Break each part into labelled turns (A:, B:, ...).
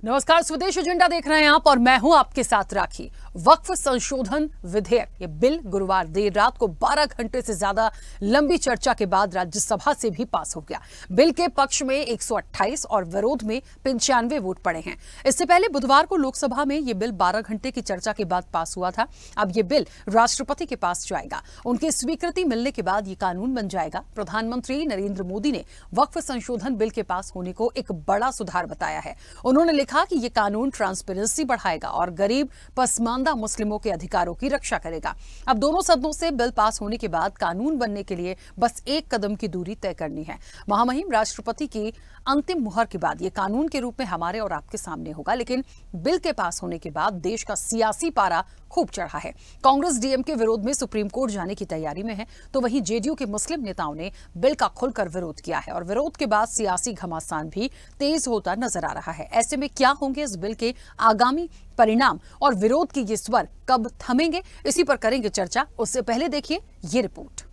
A: नमस्कार, स्वदेश एजेंडा देख रहे हैं आप और मैं हूं आपके साथ राखी। वक्फ संशोधन विधेयक ये बिल गुरुवार देर रात को 12 घंटे से ज्यादा लंबी चर्चा के बाद राज्यसभा से भी पास हो गया। बिल के पक्ष में 128 और विरोध में 95 वोट पड़े हैं। इससे पहले बुधवार को लोकसभा में ये बिल 12 घंटे की चर्चा के बाद पास हुआ था। अब ये बिल राष्ट्रपति के पास जाएगा। उनकी स्वीकृति मिलने के बाद ये कानून बन जाएगा। प्रधानमंत्री नरेंद्र मोदी ने वक्फ संशोधन बिल के पास होने को एक बड़ा सुधार बताया है। उन्होंने लिखा कि ये कानून ट्रांसपेरेंसी बढ़ाएगा और गरीब पसमानदा मुस्लिमों के अधिकारों की रक्षा करेगा। अब दोनों सदनों से बिल पास होने के बाद कानून बनने के लिए बस एक कदम की दूरी तय करनी है। महामहिम राष्ट्रपति की अंतिम मुहर के बाद ये कानून के रूप में हमारे और आपके सामने होगा। लेकिन बिल के पास होने के बाद देश का सियासी पारा खूब चढ़ा है। कांग्रेस डीएम के विरोध में सुप्रीम कोर्ट जाने की तैयारी में है, तो वहीं जेडीयू के मुस्लिम नेताओं ने बिल का खुलकर विरोध किया है और विरोध के बाद सियासी घमासान भी तेज होता नजर आ रहा है। ऐसे में क्या होंगे इस बिल के आगामी परिणाम और विरोध की ये स्वर कब थमेंगे, इसी पर करेंगे चर्चा। उससे पहले देखिए ये रिपोर्ट।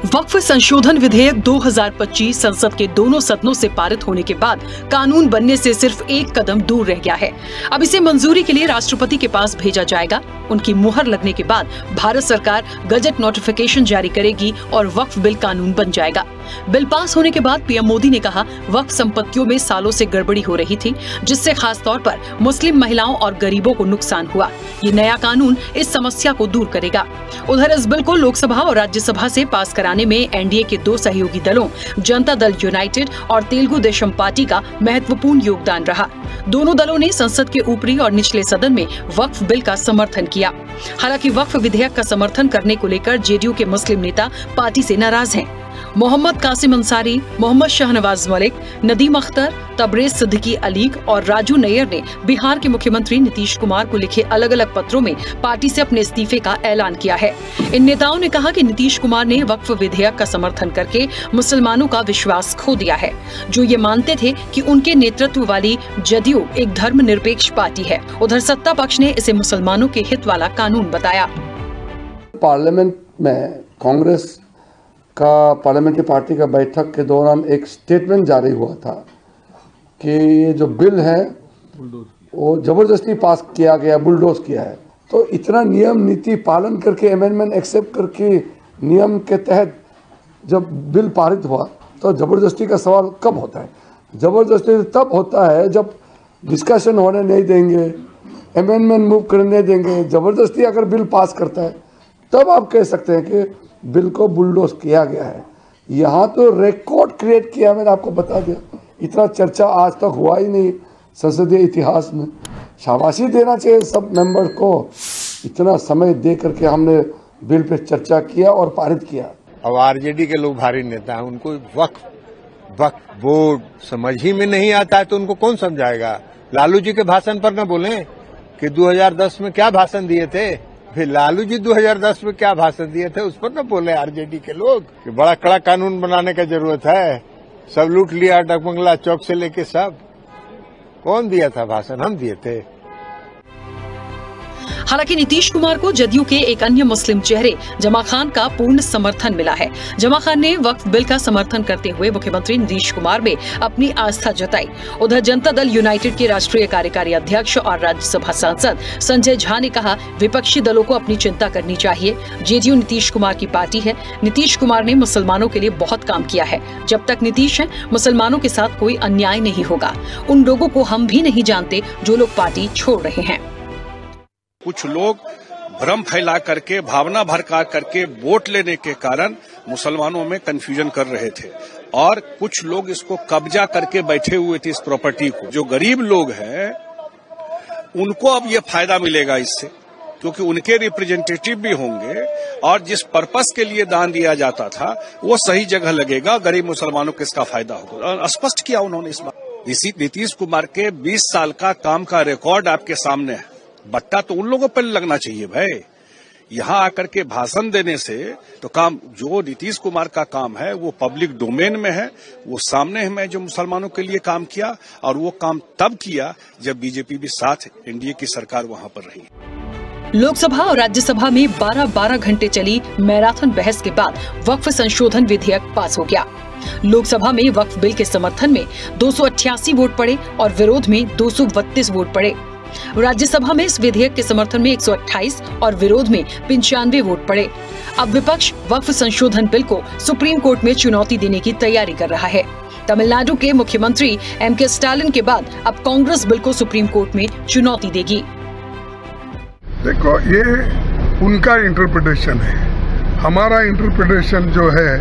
A: वक्फ संशोधन विधेयक 2025 संसद के दोनों सदनों से पारित होने के बाद कानून बनने से सिर्फ एक कदम दूर रह गया है। अब इसे मंजूरी के लिए राष्ट्रपति के पास भेजा जाएगा। उनकी मुहर लगने के बाद भारत सरकार गजट नोटिफिकेशन जारी करेगी और वक्फ बिल कानून बन जाएगा। बिल पास होने के बाद पीएम मोदी ने कहा, वक्फ संपत्तियों में सालों से गड़बड़ी हो रही थी, जिससे खास तौर पर मुस्लिम महिलाओं और गरीबों को नुकसान हुआ। ये नया कानून इस समस्या को दूर करेगा। उधर इस बिल को लोकसभा और राज्यसभा से पास कराने में एनडीए के दो सहयोगी दलों जनता दल यूनाइटेड और तेलुगु देशम पार्टी का महत्वपूर्ण योगदान रहा। दोनों दलों ने संसद के ऊपरी और निचले सदन में वक्फ बिल का समर्थन किया। हालांकि वक्फ विधेयक का समर्थन करने को लेकर जेडीयू के मुस्लिम नेता पार्टी से नाराज हैं। मोहम्मद कासिम अंसारी, मोहम्मद शाहनवाज मलिक, नदीम अख्तर, तबरेज सिद्दीकी अलीग और राजू नैयर ने बिहार के मुख्यमंत्री नीतीश कुमार को लिखे अलग अलग पत्रों में पार्टी से अपने इस्तीफे का ऐलान किया है। इन नेताओं ने कहा कि नीतीश कुमार ने वक्फ विधेयक का समर्थन करके मुसलमानों का विश्वास खो दिया है, जो ये मानते थे कि उनके नेतृत्व वाली जदयू एक धर्मनिरपेक्ष पार्टी है। उधर सत्ता पक्ष ने इसे मुसलमानों के हित वाला कानून बताया।
B: पार्लियामेंट में कांग्रेस का पार्लियामेंट्री पार्टी का बैठक के दौरान एक स्टेटमेंट जारी हुआ था कि ये जो बिल है वो जबरदस्ती पास किया गया, बुलडोज किया है। तो इतना नियम नीति पालन करके अमेंडमेंट एक्सेप्ट करके नियम के तहत जब बिल पारित हुआ तो जबरदस्ती का सवाल कब होता है? जबरदस्ती तब होता है जब डिस्कशन होने नहीं देंगे, अमेंडमेंट मूव करने नहीं देंगे। जबरदस्ती अगर बिल पास करता है तब आप कह सकते हैं कि बिल को बुलडोज किया गया है। यहाँ तो रिकॉर्ड क्रिएट किया, मैंने आपको बता दिया। इतना चर्चा आज तक हुआ ही नहीं संसदीय इतिहास में। शाबाशी देना चाहिए सब मेंबर को, इतना समय दे करके हमने बिल पे चर्चा किया और पारित किया।
C: अब आरजेडी के लोग भारी नेता हैं, उनको वक्फ बोर्ड समझ ही में नहीं आता है तो उनको कौन समझाएगा? लालू जी के भाषण पर न बोले कि 2010 में क्या भाषण दिए थे, फिर लालू जी 2010 में क्या भाषण दिए थे उस पर न बोले आरजेडी के लोग कि बड़ा कड़ा कानून बनाने का जरूरत है। सब लूट लिया, डगमंगला चौक से लेके सब। कौन दिया था भाषण? हम दिए थे।
A: हालांकि नीतीश कुमार को जदयू के एक अन्य मुस्लिम चेहरे जमा खान का पूर्ण समर्थन मिला है। जमा खान ने वक्फ बिल का समर्थन करते हुए मुख्यमंत्री नीतीश कुमार में अपनी आस्था जताई। उधर जनता दल यूनाइटेड के राष्ट्रीय कार्यकारी अध्यक्ष और राज्यसभा सांसद संजय झा ने कहा, विपक्षी दलों को अपनी चिंता करनी चाहिए। जेडीयू नीतीश कुमार की पार्टी है। नीतीश कुमार ने मुसलमानों के लिए बहुत काम किया है। जब तक नीतीश है, मुसलमानों के साथ कोई अन्याय नहीं होगा। उन लोगों को हम भी नहीं जानते जो लोग पार्टी छोड़ रहे हैं।
D: कुछ लोग भ्रम फैला करके, भावना भड़का करके वोट लेने के कारण मुसलमानों में कंफ्यूजन कर रहे थे और कुछ लोग इसको कब्जा करके बैठे हुए थे इस प्रॉपर्टी को। जो गरीब लोग हैं उनको अब ये फायदा मिलेगा इससे, क्योंकि उनके रिप्रेजेंटेटिव भी होंगे और जिस पर्पस के लिए दान दिया जाता था वो सही जगह लगेगा। गरीब मुसलमानों को इसका फायदा होगा और स्पष्ट किया उन्होंने इस बात। नीतीश कुमार के 20 साल का काम का रिकॉर्ड आपके सामने है। बट्टा तो उन लोगों पर लगना चाहिए भाई। यहाँ आकर के भाषण देने से तो काम जो नीतीश कुमार का काम है वो पब्लिक डोमेन में है, वो सामने है जो मुसलमानों के लिए काम किया, और वो काम तब किया जब बीजेपी भी साथ एनडीए की सरकार वहां पर रही।
A: लोकसभा और राज्यसभा में 12-12 घंटे चली मैराथन बहस के बाद वक्फ संशोधन विधेयक पास हो गया। लोकसभा में वक्फ बिल के समर्थन में 288 वोट पड़े और विरोध में 232 वोट पड़े। राज्यसभा में इस विधेयक के समर्थन में 128 और विरोध में 95 वोट पड़े। अब विपक्ष वक्फ संशोधन बिल को सुप्रीम कोर्ट में चुनौती देने की तैयारी कर रहा है। तमिलनाडु के मुख्यमंत्री एम.के. स्टालिन के बाद अब कांग्रेस बिल को सुप्रीम कोर्ट में चुनौती देगी।
E: देखो, ये उनका इंटरप्रिटेशन है, हमारा इंटरप्रिटेशन जो है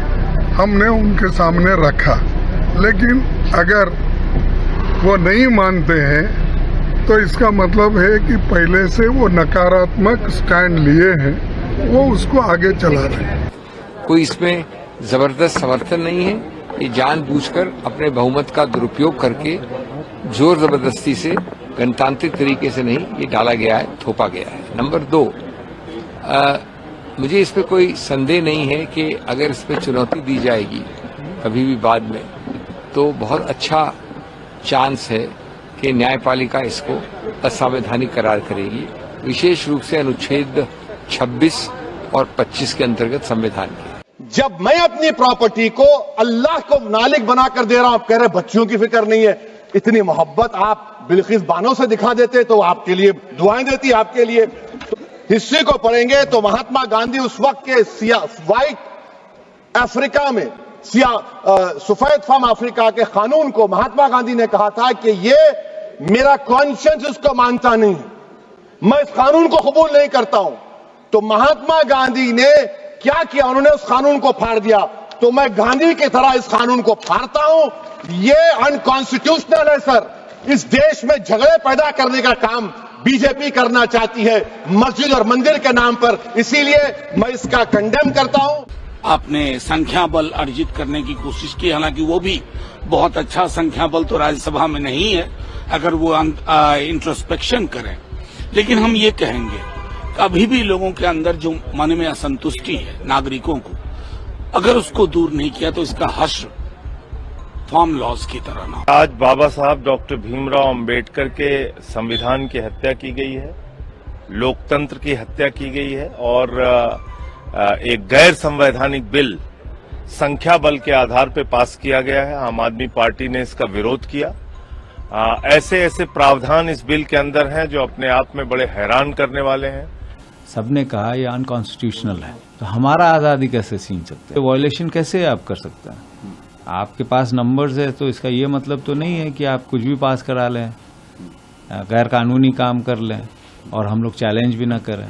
E: हमने उनके सामने रखा, लेकिन अगर वो नहीं मानते हैं तो इसका मतलब है कि पहले से वो नकारात्मक स्टैंड लिए हैं, वो उसको आगे चला रहे हैं।
F: कोई इसमें जबरदस्त समर्थन नहीं है, ये जानबूझकर अपने बहुमत का दुरुपयोग करके जोर जबरदस्ती से, गणतांत्रिक तरीके से नहीं ये डाला गया है, थोपा गया है। नंबर 2, मुझे इस पे कोई संदेह नहीं है कि अगर इस पे चुनौती दी जाएगी कभी भी बाद में, तो बहुत अच्छा चांस है कि न्यायपालिका इसको असंवैधानिक करार करेगी, विशेष रूप से अनुच्छेद 26 और 25 के अंतर्गत संविधान के।
G: जब मैं अपनी प्रॉपर्टी को अल्लाह को मालिक बनाकर दे रहा हूं, आप कह रहे बच्चियों की फिक्र नहीं है, इतनी मोहब्बत आप बिल्किस बानो से दिखा देते तो आपके लिए दुआएं देती, आपके लिए। तो हिस्ट्री को पढ़ेंगे तो महात्मा गांधी उस वक्त के व्हाइट अफ्रीका में सफेद फार्म अफ्रीका के कानून को महात्मा गांधी ने कहा था कि ये मेरा कॉन्शियंस इसको मानता नहीं, मैं इस कानून को कबूल नहीं करता हूं। तो महात्मा गांधी ने क्या किया, उन्होंने उस कानून को फाड़ दिया। तो मैं गांधी की तरह इस कानून को फाड़ता हूं, ये अनकॉन्स्टिट्यूशनल है सर। इस देश में झगड़े पैदा करने का काम बीजेपी करना चाहती है मस्जिद और मंदिर के नाम पर, इसीलिए मैं इसका कंडेम करता हूं।
H: आपने संख्या बल अर्जित करने की कोशिश की, हालांकि वो भी बहुत अच्छा संख्या बल तो राज्यसभा में नहीं है अगर वो इंट्रोस्पेक्शन करें। लेकिन हम ये कहेंगे कि अभी भी लोगों के अंदर जो मन में असंतुष्टि है नागरिकों को, अगर उसको दूर नहीं किया तो इसका हश्र फॉर्म लॉस की तरह ना।
I: आज बाबा साहब डॉक्टर भीमराव अंबेडकर के संविधान की हत्या की गई है, लोकतंत्र की हत्या की गई है और एक गैर संवैधानिक बिल संख्या बल के आधार पर पास किया गया है। आम आदमी पार्टी ने इसका विरोध किया। ऐसे ऐसे प्रावधान इस बिल के अंदर हैं जो अपने आप में बड़े हैरान करने वाले हैं।
J: सबने कहा ये अनकॉन्स्टिट्यूशनल है, तो हमारा आजादी कैसे छीन सकते हैं, वायलेशन कैसे आप कर सकते हैं? आपके पास नंबर्स है तो इसका ये मतलब तो नहीं है कि आप कुछ भी पास करा लें, गैर कानूनी काम कर लें और हम लोग चैलेंज भी ना करें।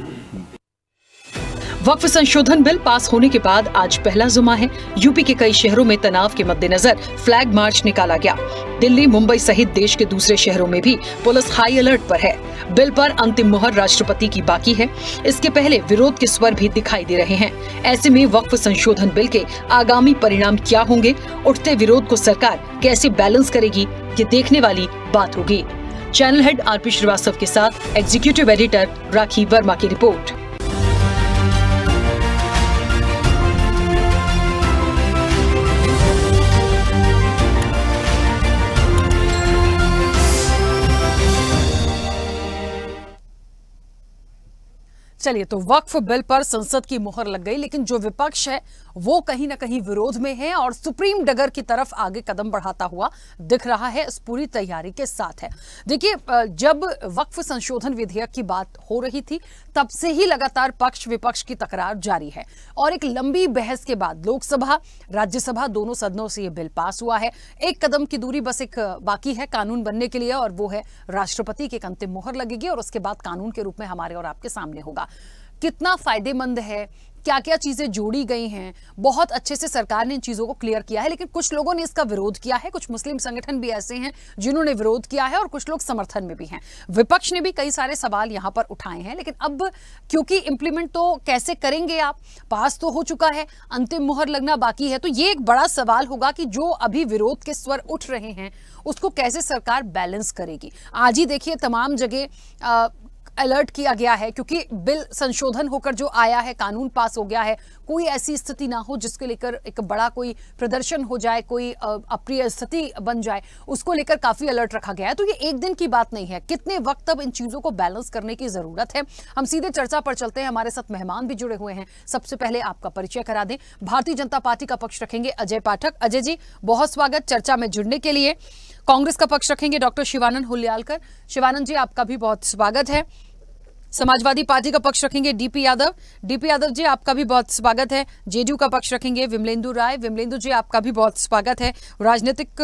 A: वक्फ संशोधन बिल पास होने के बाद आज पहला जुमा है। यूपी के कई शहरों में तनाव के मद्देनजर फ्लैग मार्च निकाला गया। दिल्ली, मुंबई सहित देश के दूसरे शहरों में भी पुलिस हाई अलर्ट पर है। बिल पर अंतिम मुहर राष्ट्रपति की बाकी है। इसके पहले विरोध के स्वर भी दिखाई दे रहे हैं। ऐसे में वक्फ संशोधन बिल के आगामी परिणाम क्या होंगे, उठते विरोध को सरकार कैसे बैलेंस करेगी, ये देखने वाली बात होगी। चैनल हेड आरपी श्रीवास्तव के साथ एग्जीक्यूटिव एडिटर राखी वर्मा की रिपोर्ट। चलिए, तो वक्फ बिल पर संसद की मुहर लग गई, लेकिन जो विपक्ष है वो कहीं ना कहीं विरोध में है और सुप्रीम डगर की तरफ आगे कदम बढ़ाता हुआ दिख रहा है। इस पूरी तैयारी के साथ है। देखिए, जब वक्फ संशोधन विधेयक की बात हो रही थी तब से ही लगातार पक्ष विपक्ष की तकरार जारी है और एक लंबी बहस के बाद लोकसभा राज्यसभा दोनों सदनों से ये बिल पास हुआ है। एक कदम की दूरी बस एक बाकी है कानून बनने के लिए, और वो है राष्ट्रपति की अंतिम मुहर लगेगी और उसके बाद कानून के रूप में हमारे और आपके सामने होगा। कितना फायदेमंद है, क्या क्या चीजें जोड़ी गई हैं, बहुत अच्छे से सरकार ने इन चीजों को क्लियर किया है। लेकिन कुछ लोगों ने इसका विरोध किया है, कुछ मुस्लिम संगठन भी ऐसे हैं जिन्होंने विरोध किया है और कुछ लोग समर्थन में भी हैं। विपक्ष ने भी कई सारे सवाल यहां पर उठाए हैं। लेकिन अब क्योंकि इंप्लीमेंट तो कैसे करेंगे आप, पास तो हो चुका है, अंतिम मुहर लगना बाकी है, तो ये एक बड़ा सवाल होगा कि जो अभी विरोध के स्वर उठ रहे हैं उसको कैसे सरकार बैलेंस करेगी। आज ही देखिए तमाम जगह अलर्ट किया गया है, क्योंकि बिल संशोधन होकर जो आया है, कानून पास हो गया है, कोई ऐसी स्थिति ना हो जिसके लेकर एक बड़ा कोई प्रदर्शन हो जाए, कोई अप्रिय स्थिति बन जाए, उसको लेकर काफी अलर्ट रखा गया है। तो ये एक दिन की बात नहीं है, कितने वक्त तक इन चीजों को बैलेंस करने की जरूरत है। हम सीधे चर्चा पर चलते हैं, हमारे साथ मेहमान भी जुड़े हुए हैं। सबसे पहले आपका परिचय करा दें। भारतीय जनता पार्टी का पक्ष रखेंगे अजय पाठक। अजय जी, बहुत स्वागत चर्चा में जुड़ने के लिए। कांग्रेस का पक्ष रखेंगे डॉक्टर शिवानंद हुल्यालकर। शिवानंद जी, आपका भी बहुत स्वागत है। समाजवादी पार्टी का पक्ष रखेंगे डीपी यादव। डीपी यादव जी, आपका भी बहुत स्वागत है। जेडीयू का पक्ष रखेंगे विमलेंदु राय। विमलेंदु जी, आपका भी बहुत स्वागत है। राजनीतिक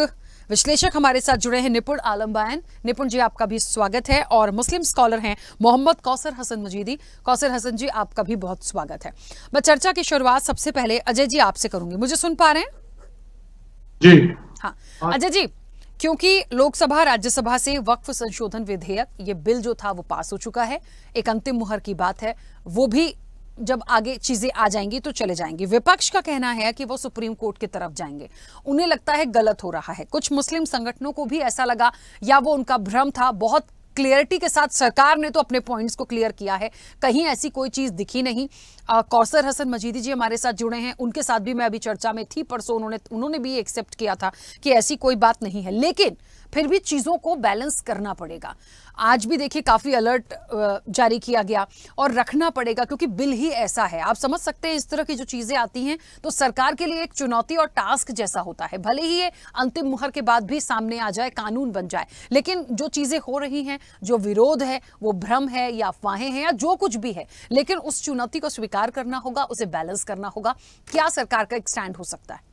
A: विश्लेषक हमारे साथ जुड़े हैं निपुण आलम बयान। निपुण जी, आपका भी स्वागत है। और मुस्लिम स्कॉलर हैं मोहम्मद कौसर हसन मजीदी। कौसर हसन जी, आपका भी बहुत स्वागत है। मैं चर्चा की शुरुआत सबसे पहले अजय जी आपसे करूंगी। मुझे सुन पा रहे हैं?
K: जी
A: हाँ अजय जी, क्योंकि लोकसभा राज्यसभा से वक्फ संशोधन विधेयक, ये बिल जो था वो पास हो चुका है, एक अंतिम मुहर की बात है, वो भी जब आगे चीजें आ जाएंगी तो चले जाएंगे। विपक्ष का कहना है कि वो सुप्रीम कोर्ट की तरफ जाएंगे, उन्हें लगता है गलत हो रहा है। कुछ मुस्लिम संगठनों को भी ऐसा लगा, या वो उनका भ्रम था। बहुत क्लियरिटी के साथ सरकार ने तो अपने पॉइंट्स को क्लियर किया है, कहीं ऐसी कोई चीज दिखी नहीं। कौसर हसन मजीदी जी हमारे साथ जुड़े हैं, उनके साथ भी मैं अभी चर्चा में थी परसों, उन्होंने भी एक्सेप्ट किया था कि ऐसी कोई बात नहीं है, लेकिन फिर भी चीजों को बैलेंस करना पड़ेगा। आज भी देखिए काफी अलर्ट जारी किया गया और रखना पड़ेगा, क्योंकि बिल ही ऐसा है। आप समझ सकते हैं इस तरह की जो चीजें आती हैं तो सरकार के लिए एक चुनौती और टास्क जैसा होता है। भले ही ये अंतिम मुहर के बाद भी सामने आ जाए, कानून बन जाए, लेकिन जो चीजें हो रही हैं, जो विरोध है, वो भ्रम है या अफवाहें हैं या जो कुछ भी है, लेकिन उस चुनौती को स्वीकार करना होगा, उसे बैलेंस करना होगा। क्या सरकार का एक स्टैंड हो सकता है?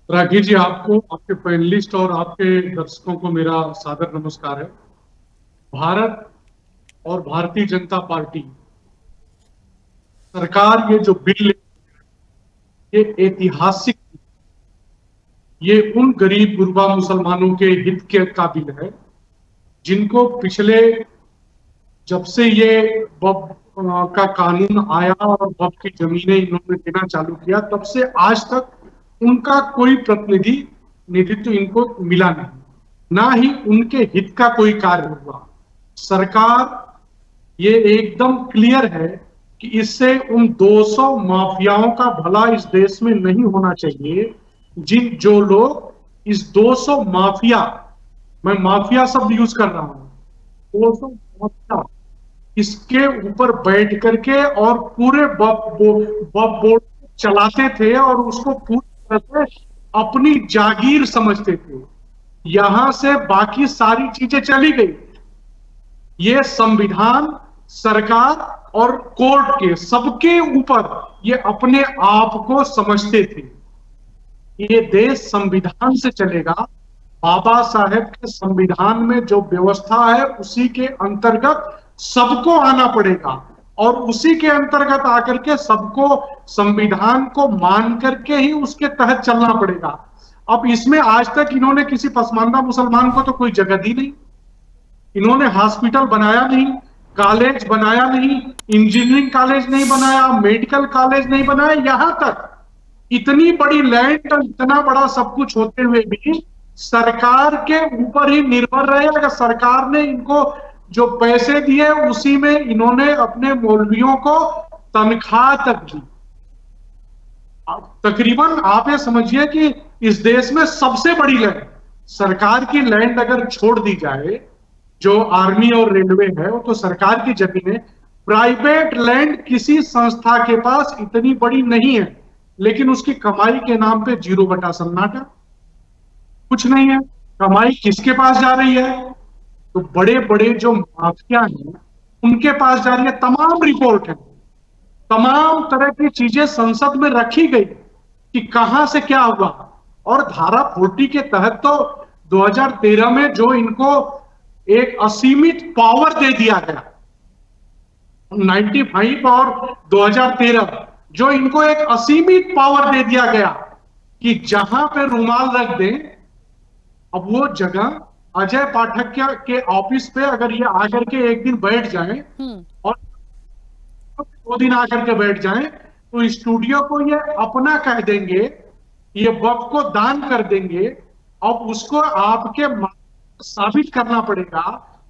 K: राखी जी, आपको, आपके पैनलिस्ट और आपके दर्शकों को मेरा सादर नमस्कार है। भारत और भारतीय जनता पार्टी सरकार ये जो बिल, ये ऐतिहासिक, ये उन गरीब गुरबा मुसलमानों के हित के का बिल है जिनको पिछले, जब से ये वक्फ का कानून आया और वक्फ की जमीनें इन्होंने देना चालू किया, तब से आज तक उनका कोई प्रतिनिधित्व इनको मिला नहीं, ना ही उनके हित का कोई कार्य हुआ। सरकार ये एकदम क्लियर है कि इससे उन 200 माफियाओं का भला इस देश में नहीं होना चाहिए, जो लोग इस 200 माफिया, मैं माफिया शब्द यूज कर रहा हूं, 200 माफिया इसके ऊपर बैठ करके और पूरे बोर्ड चलाते थे और उसको पूरी तरह से अपनी जागीर समझते थे। यहां से बाकी सारी चीजें चली गई। ये संविधान, सरकार और कोर्ट के सबके ऊपर ये अपने आप को समझते थे। ये देश संविधान से चलेगा, बाबा साहेब के संविधान में जो व्यवस्था है उसी के अंतर्गत सबको आना पड़ेगा और उसी के अंतर्गत आकर के सबको संविधान को मान करके ही उसके तहत चलना पड़ेगा। अब इसमें आज तक इन्होंने किसी पसमानदा मुसलमान को तो कोई जगह दी नहीं, इन्होंने हॉस्पिटल बनाया नहीं, कॉलेज बनाया नहीं, इंजीनियरिंग कॉलेज नहीं बनाया, मेडिकल कॉलेज नहीं बनाया, यहां तक इतनी बड़ी लैंड और इतना बड़ा सब कुछ होते हुए भी सरकार के ऊपर ही निर्भर रहे। अगर सरकार ने इनको जो पैसे दिए उसी में इन्होंने अपने मौलवियों को तनख्वाह तक दी। तकरीबन आप ये समझिए कि इस देश में सबसे बड़ी लैंड, सरकार की लैंड अगर छोड़ दी जाए, जो आर्मी और रेलवे है वो तो सरकार की जमीन है, प्राइवेट लैंड किसी संस्था के पास इतनी बड़ी नहीं है, लेकिन उसकी कमाई के नाम पे 0 बटा सन्नाटा, कुछ नहीं है। कमाई किसके पास जा रही है? तो बड़े बड़े जो माफिया हैं उनके पास जा रही है। तमाम रिपोर्ट है, तमाम तरह की चीजें संसद में रखी गई कि कहां से क्या हुआ। और धारा 40 के तहत तो 2013 में जो इनको एक असीमित पावर दे दिया गया, 95 और 2013 जो इनको एक असीमित पावर दे दिया गया कि जहां पे रुमाल रख दें, अब वो जगह अजय पाठक के ऑफिस पे अगर ये आकर के एक दिन बैठ जाएं और 2 दिन आकर के बैठ जाएं तो स्टूडियो को ये अपना कह देंगे, ये वक्फ को दान कर देंगे। अब उसको आपके साबित करना पड़ेगा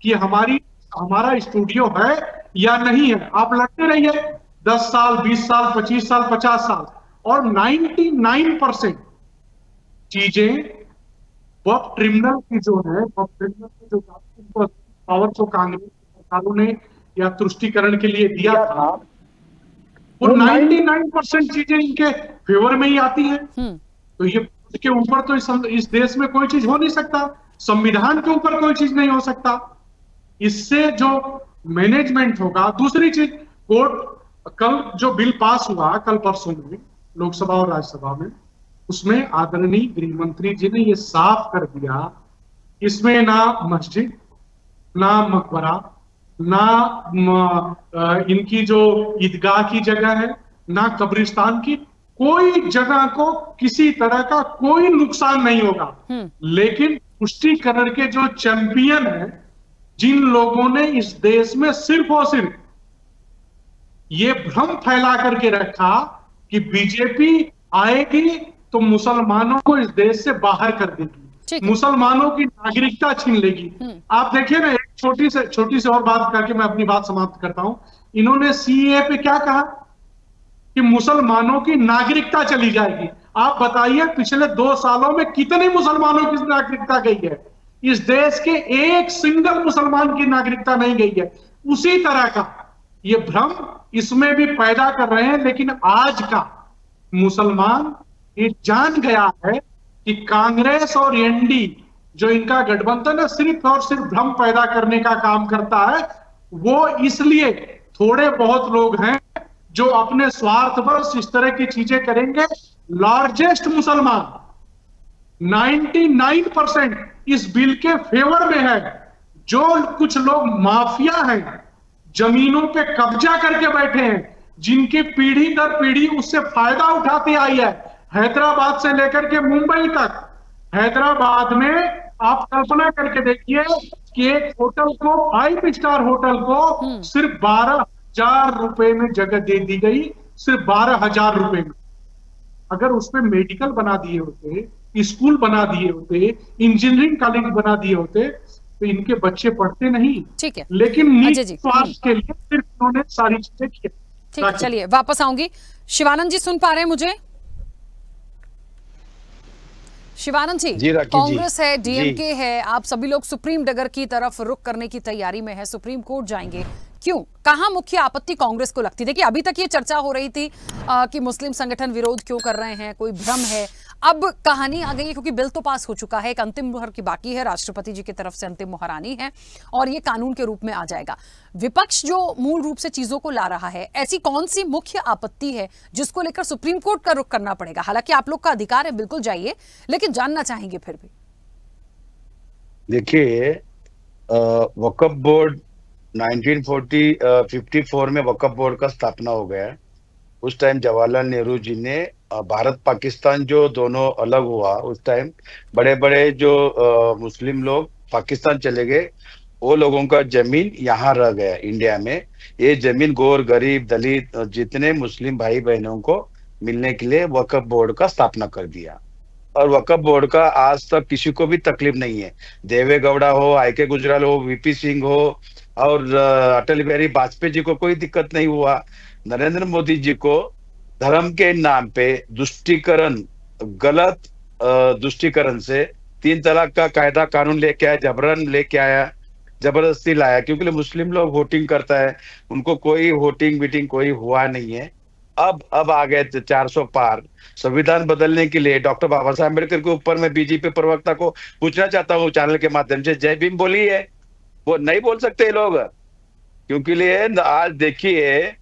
K: कि हमारा स्टूडियो है या नहीं है। आप लड़ते रहिए 10 साल, 20 साल, 25 साल, 50 साल, और 99% चीजें वक्त ट्रिब्यूनल की जो है, वक्त ट्रिब्यूनल की जो पावर को कांग्रेस सरकारों ने या तुष्टिकरण के लिए दिया था, वो 99% चीजें इनके फेवर में ही आती है। तो ये के ऊपर तो इस देश में कोई चीज हो नहीं सकता, संविधान के ऊपर कोई चीज नहीं हो सकता। इससे जो मैनेजमेंट होगा। दूसरी चीज, कोर्ट कल जो बिल पास हुआ कल परसों में लोकसभा और राज्यसभा में, उसमें आदरणीय गृह मंत्री जी ने ये साफ कर दिया, इसमें ना मस्जिद, ना मकबरा, ना इनकी जो ईदगाह की जगह है, ना कब्रिस्तान की, कोई जगह को किसी तरह का कोई नुकसान नहीं होगा। लेकिन पुष्टिकरण के जो चैंपियन है, जिन लोगों ने इस देश में सिर्फ और सिर्फ ये भ्रम फैला करके रखा कि बीजेपी आएगी तो मुसलमानों को इस देश से बाहर कर देगी, मुसलमानों की नागरिकता छीन लेगी। आप देखिए ना, एक छोटी सी और बात करके मैं अपनी बात समाप्त करता हूं। इन्होंने सीएए पे क्या कहा कि मुसलमानों की नागरिकता चली जाएगी। आप बताइए पिछले 2 सालों में कितने मुसलमानों की नागरिकता गई है? इस देश के एक सिंगल मुसलमान की नागरिकता नहीं गई है। उसी तरह का ये भ्रम इसमें भी पैदा कर रहे हैं। लेकिन आज का मुसलमान ये जान गया है कि कांग्रेस और एनडी जो इनका गठबंधन है, सिर्फ और सिर्फ भ्रम पैदा करने का काम करता है। वो इसलिए थोड़े बहुत लोग हैं जो अपने स्वार्थवश इस तरह की चीजें करेंगे। लार्जेस्ट मुसलमान 99% इस बिल के फेवर में है। जो कुछ लोग माफिया हैं, जमीनों पे कब्जा करके बैठे हैं, जिनकी पीढ़ी दर पीढ़ी उससे फायदा उठाती आई है, हैदराबाद से लेकर के मुंबई तक। हैदराबाद में आप कल्पना करके देखिए कि एक होटल को, 5 स्टार होटल को सिर्फ 12,000 रुपए में जगह दे दी गई, सिर्फ 12,000 रुपए में। अगर उसमें मेडिकल बना दिए होते, स्कूल बना दिए होते, इंजीनियरिंग कॉलेज बना दिए होते, तो इनके बच्चे पढ़ते नहीं।
L: ठीक है,
K: लेकिन निजी स्वार्थ के लिए सिर्फ उन्होंने सारी चीजें की।
L: ठीक है, चलिए वापस आऊंगी। शिवानंद जी सुन पा रहे हैं मुझे? शिवानंद जी, कांग्रेस है, डीएमके है, आप सभी लोग सुप्रीम डगर की तरफ रुख करने की तैयारी में है, सुप्रीम कोर्ट जाएंगे। क्यों, कहां मुख्य आपत्ति कांग्रेस को लगती? देखिए, अभी तक ये चर्चा हो रही थी कि मुस्लिम संगठन विरोध क्यों कर रहे हैं, कोई भ्रम है। अब कहानी आ गई है क्योंकि बिल तो पास हो चुका है, एक अंतिम मुहर की बाकी है, राष्ट्रपति जी की तरफ से अंतिम मुहर आनी है और ये कानून के रूप में आ जाएगा। विपक्ष जो मूल रूप से चीजों को ला रहा है, ऐसी कौन सी मुख्य आपत्ति है जिसको लेकर सुप्रीम कोर्ट का रुख करना पड़ेगा? हालांकि आप लोग का अधिकार है, बिल्कुल जाइए, लेकिन जानना चाहेंगे फिर भी।
M: देखिए, वक्फ बोर्ड 1954 में वक्फ बोर्ड का स्थापना हो गया। उस टाइम जवाहरलाल नेहरू जी ने भारत पाकिस्तान जो दोनों अलग हुआ, उस टाइम बड़े बड़े जो मुस्लिम लोग पाकिस्तान चले गए, वो लोगों का जमीन यहाँ रह गया इंडिया में। ये जमीन गोर, गरीब, दलित जितने मुस्लिम भाई बहनों को मिलने के लिए वक्फ बोर्ड का स्थापना कर दिया। और वक्फ बोर्ड का आज तक किसी को भी तकलीफ नहीं है। देवे गौड़ा हो, आई.के. गुजराल हो, वीपी सिंह हो और अटल बिहारी वाजपेयी जी को कोई दिक्कत नहीं हुआ। नरेंद्र मोदी जी को धर्म के नाम पे तुष्टिकरण, गलत तुष्टिकरण से 3 तलाक का कायदा कानून लेके आया, जबरन लेके आया, जबरदस्ती लाया, क्योंकि मुस्लिम लोग वोटिंग करता है, उनको कोई वोटिंग मीटिंग कोई हुआ नहीं है। अब आ गए 400 पार। संविधान बदलने के लिए डॉक्टर बाबा साहब अम्बेडकर के ऊपर मैं बीजेपी प्रवक्ता को पूछना चाहता हूँ चैनल के माध्यम से, जय भीम बोली है? वो नहीं बोल सकते लोग, क्योंकि लिए आज देखिए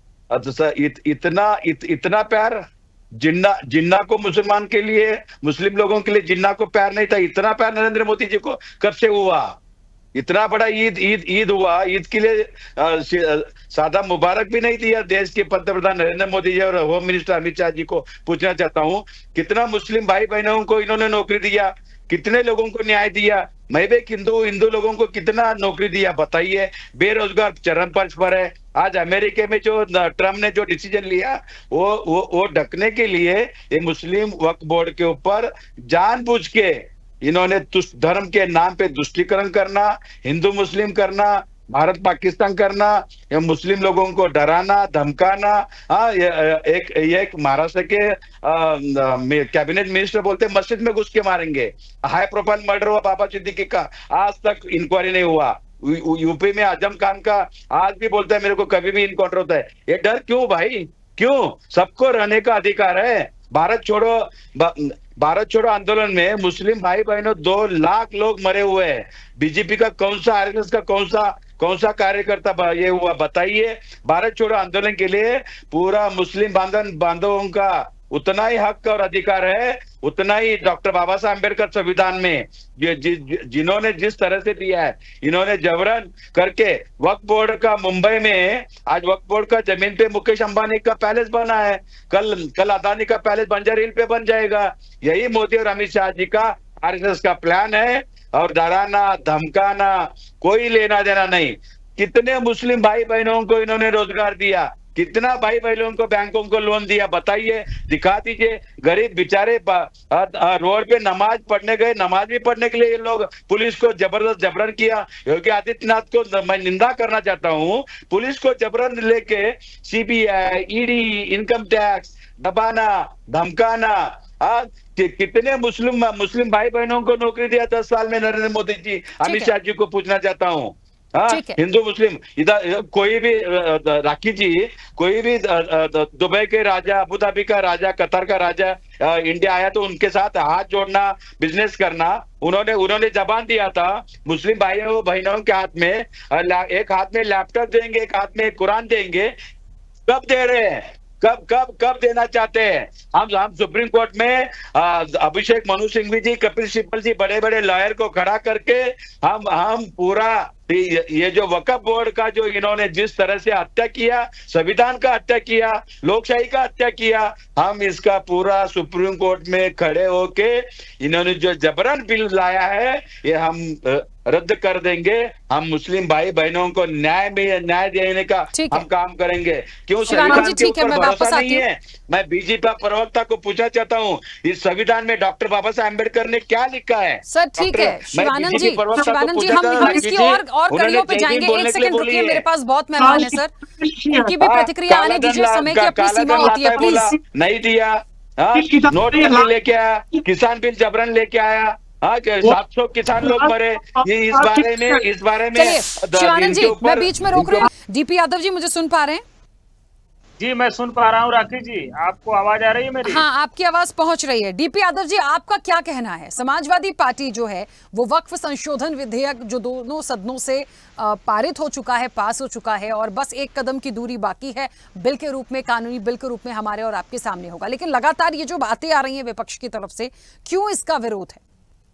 M: इतना प्यार जिन्ना को मुसलमान के लिए, मुस्लिम लोगों के लिए जिन्ना को प्यार नहीं था, इतना प्यार नरेंद्र मोदी जी को कब से हुआ? इतना बड़ा ईद हुआ, ईद के लिए सादा मुबारक भी नहीं दिया देश के पंतप्रधान नरेंद्र मोदी जी और होम मिनिस्टर अमित शाह जी को पूछना चाहता हूं, कितना मुस्लिम भाई बहनों को इन्होंने नौकरी दिया, कितने लोगों को न्याय दिया? मैं भी हिंदू लोगों को कितना नौकरी दिया बताइए? बेरोजगार चरम पर है। आज अमेरिका में जो ट्रम्प ने जो डिसीजन लिया वो ढकने के लिए ये मुस्लिम वक्फ बोर्ड के ऊपर जानबूझ के इन्होंने धर्म के नाम पे तुष्टीकरण करना, हिंदू मुस्लिम करना, भारत पाकिस्तान करना, या मुस्लिम लोगों को डराना धमकाना। एक महाराष्ट्र के कैबिनेट मिनिस्टर बोलते मस्जिद में घुस के मारेंगे। हाई प्रोफाइल मर्डर हुआ बाबा सिद्दीकी का, आज तक इंक्वायरी नहीं हुआ। यूपी में आजम खान का आज भी बोलता है मेरे को कभी भी इनकाउंटर होता है। ये डर क्यों भाई, क्यों? सबको रहने का अधिकार है। भारत छोड़ो आंदोलन में मुस्लिम भाई बहनों 2 लाख लोग मरे हुए हैं। बीजेपी का कौन सा, आरएसएस का कौन सा कार्यकर्ता ये हुआ बताइए? भारत छोड़ो आंदोलन के लिए पूरा मुस्लिम बांधवों का उतना ही हक और अधिकार है, उतना ही डॉक्टर बाबा साहब अम्बेडकर संविधान में जिन्होंने जिस तरह से दिया है। इन्होंने जबरन करके वक्फ बोर्ड का मुंबई में, आज वक्फ बोर्ड का जमीन पे मुकेश अंबानी का पैलेस बना है, कल अदानी का पैलेस बंजर हिल पे बन जाएगा। यही मोदी और अमित शाह जी का आरएसएस का प्लान है। और डराना धमकाना कोई लेना देना नहीं। कितने मुस्लिम भाई बहनों को इन्होंने रोजगार दिया, कितना भाई बहनों को बैंकों को लोन दिया बताइए, दिखा दीजिए। गरीब बेचारे रोड पे नमाज पढ़ने गए, नमाज भी पढ़ने के लिए ये लोग पुलिस को जबरदस्त जबरन किया। योगी आदित्यनाथ को मैं निंदा करना चाहता हूँ, पुलिस को जबरन लेके सीबीआई, ईडी, इनकम टैक्स दबाना धमकाना। कितने मुस्लिम भाई बहनों को नौकरी दिया 10 साल में नरेंद्र मोदी जी? अमित शाह जी को पूछना चाहता हूँ। हिंदू मुस्लिम इधर कोई भी, राखी जी, कोई भी दुबई के राजा, अबू धाबी का राजा, कतर का राजा इंडिया आया तो उनके साथ हाथ जोड़ना, बिजनेस करना उन्होंने जबान दिया था। मुस्लिम भाइयों बहनों के हाथ में एक हाथ में लैपटॉप देंगे, एक हाथ में कुरान देंगे। कब दे रहे हैं? कब देना चाहते हैं? हम सुप्रीम कोर्ट में अभिषेक मनु सिंघवी जी, कपिल सिब्बल जी, बड़े बड़े लॉयर को खड़ा करके हम पूरा ये जो वक्फ बोर्ड का जो इन्होंने जिस तरह से हत्या किया, संविधान का हत्या किया, लोकशाही का हत्या किया, हम इसका पूरा सुप्रीम कोर्ट में खड़े होके इन्होंने जो जबरन बिल लाया है ये हम रद्द कर देंगे। हम मुस्लिम भाई बहनों को न्याय देने का हम काम करेंगे। क्यों संविधान के ऊपर भरोसा नहीं है? मैं बीजेपी प्रवक्ता को पूछना चाहता हूँ, इस संविधान में डॉक्टर बाबा साहब अम्बेडकर ने क्या लिखा है?
L: सर ठीक है शिवानंद जी, हम इसकी और कड़ियों पे जाएंगे। एक सेकंड रुकिए, मेरे पास बहुत मेहमान है सर, उनकी भी प्रतिक्रिया आने दीजिए। समय की अपनी सीमा होती है, प्लीज।
M: नहीं दिया, नोट लेके आया, किसान बिल जबरन लेके आया, 700 किसान लोग मरे। ये इस बारे में
L: शिवानंद जी, मैं बीच में रोक रही हूँ। डीपी यादव जी, मुझे सुन पा रहे हैं?
N: जी मैं सुन पा रहा हूँ। राखी जी, आपको आवाज आ रही है मेरी?
L: हाँ, आपकी आवाज पहुंच रही है। डीपी यादव जी, आपका क्या कहना है? समाजवादी पार्टी जो है वो वक्फ संशोधन विधेयक जो दोनों सदनों से पारित हो चुका है, पास हो चुका है, और बस एक कदम की दूरी बाकी है, बिल के रूप में, कानूनी बिल के रूप में हमारे और आपके सामने होगा। लेकिन लगातार ये जो बातें आ रही हैं विपक्ष की तरफ से, क्यों इसका विरोध है?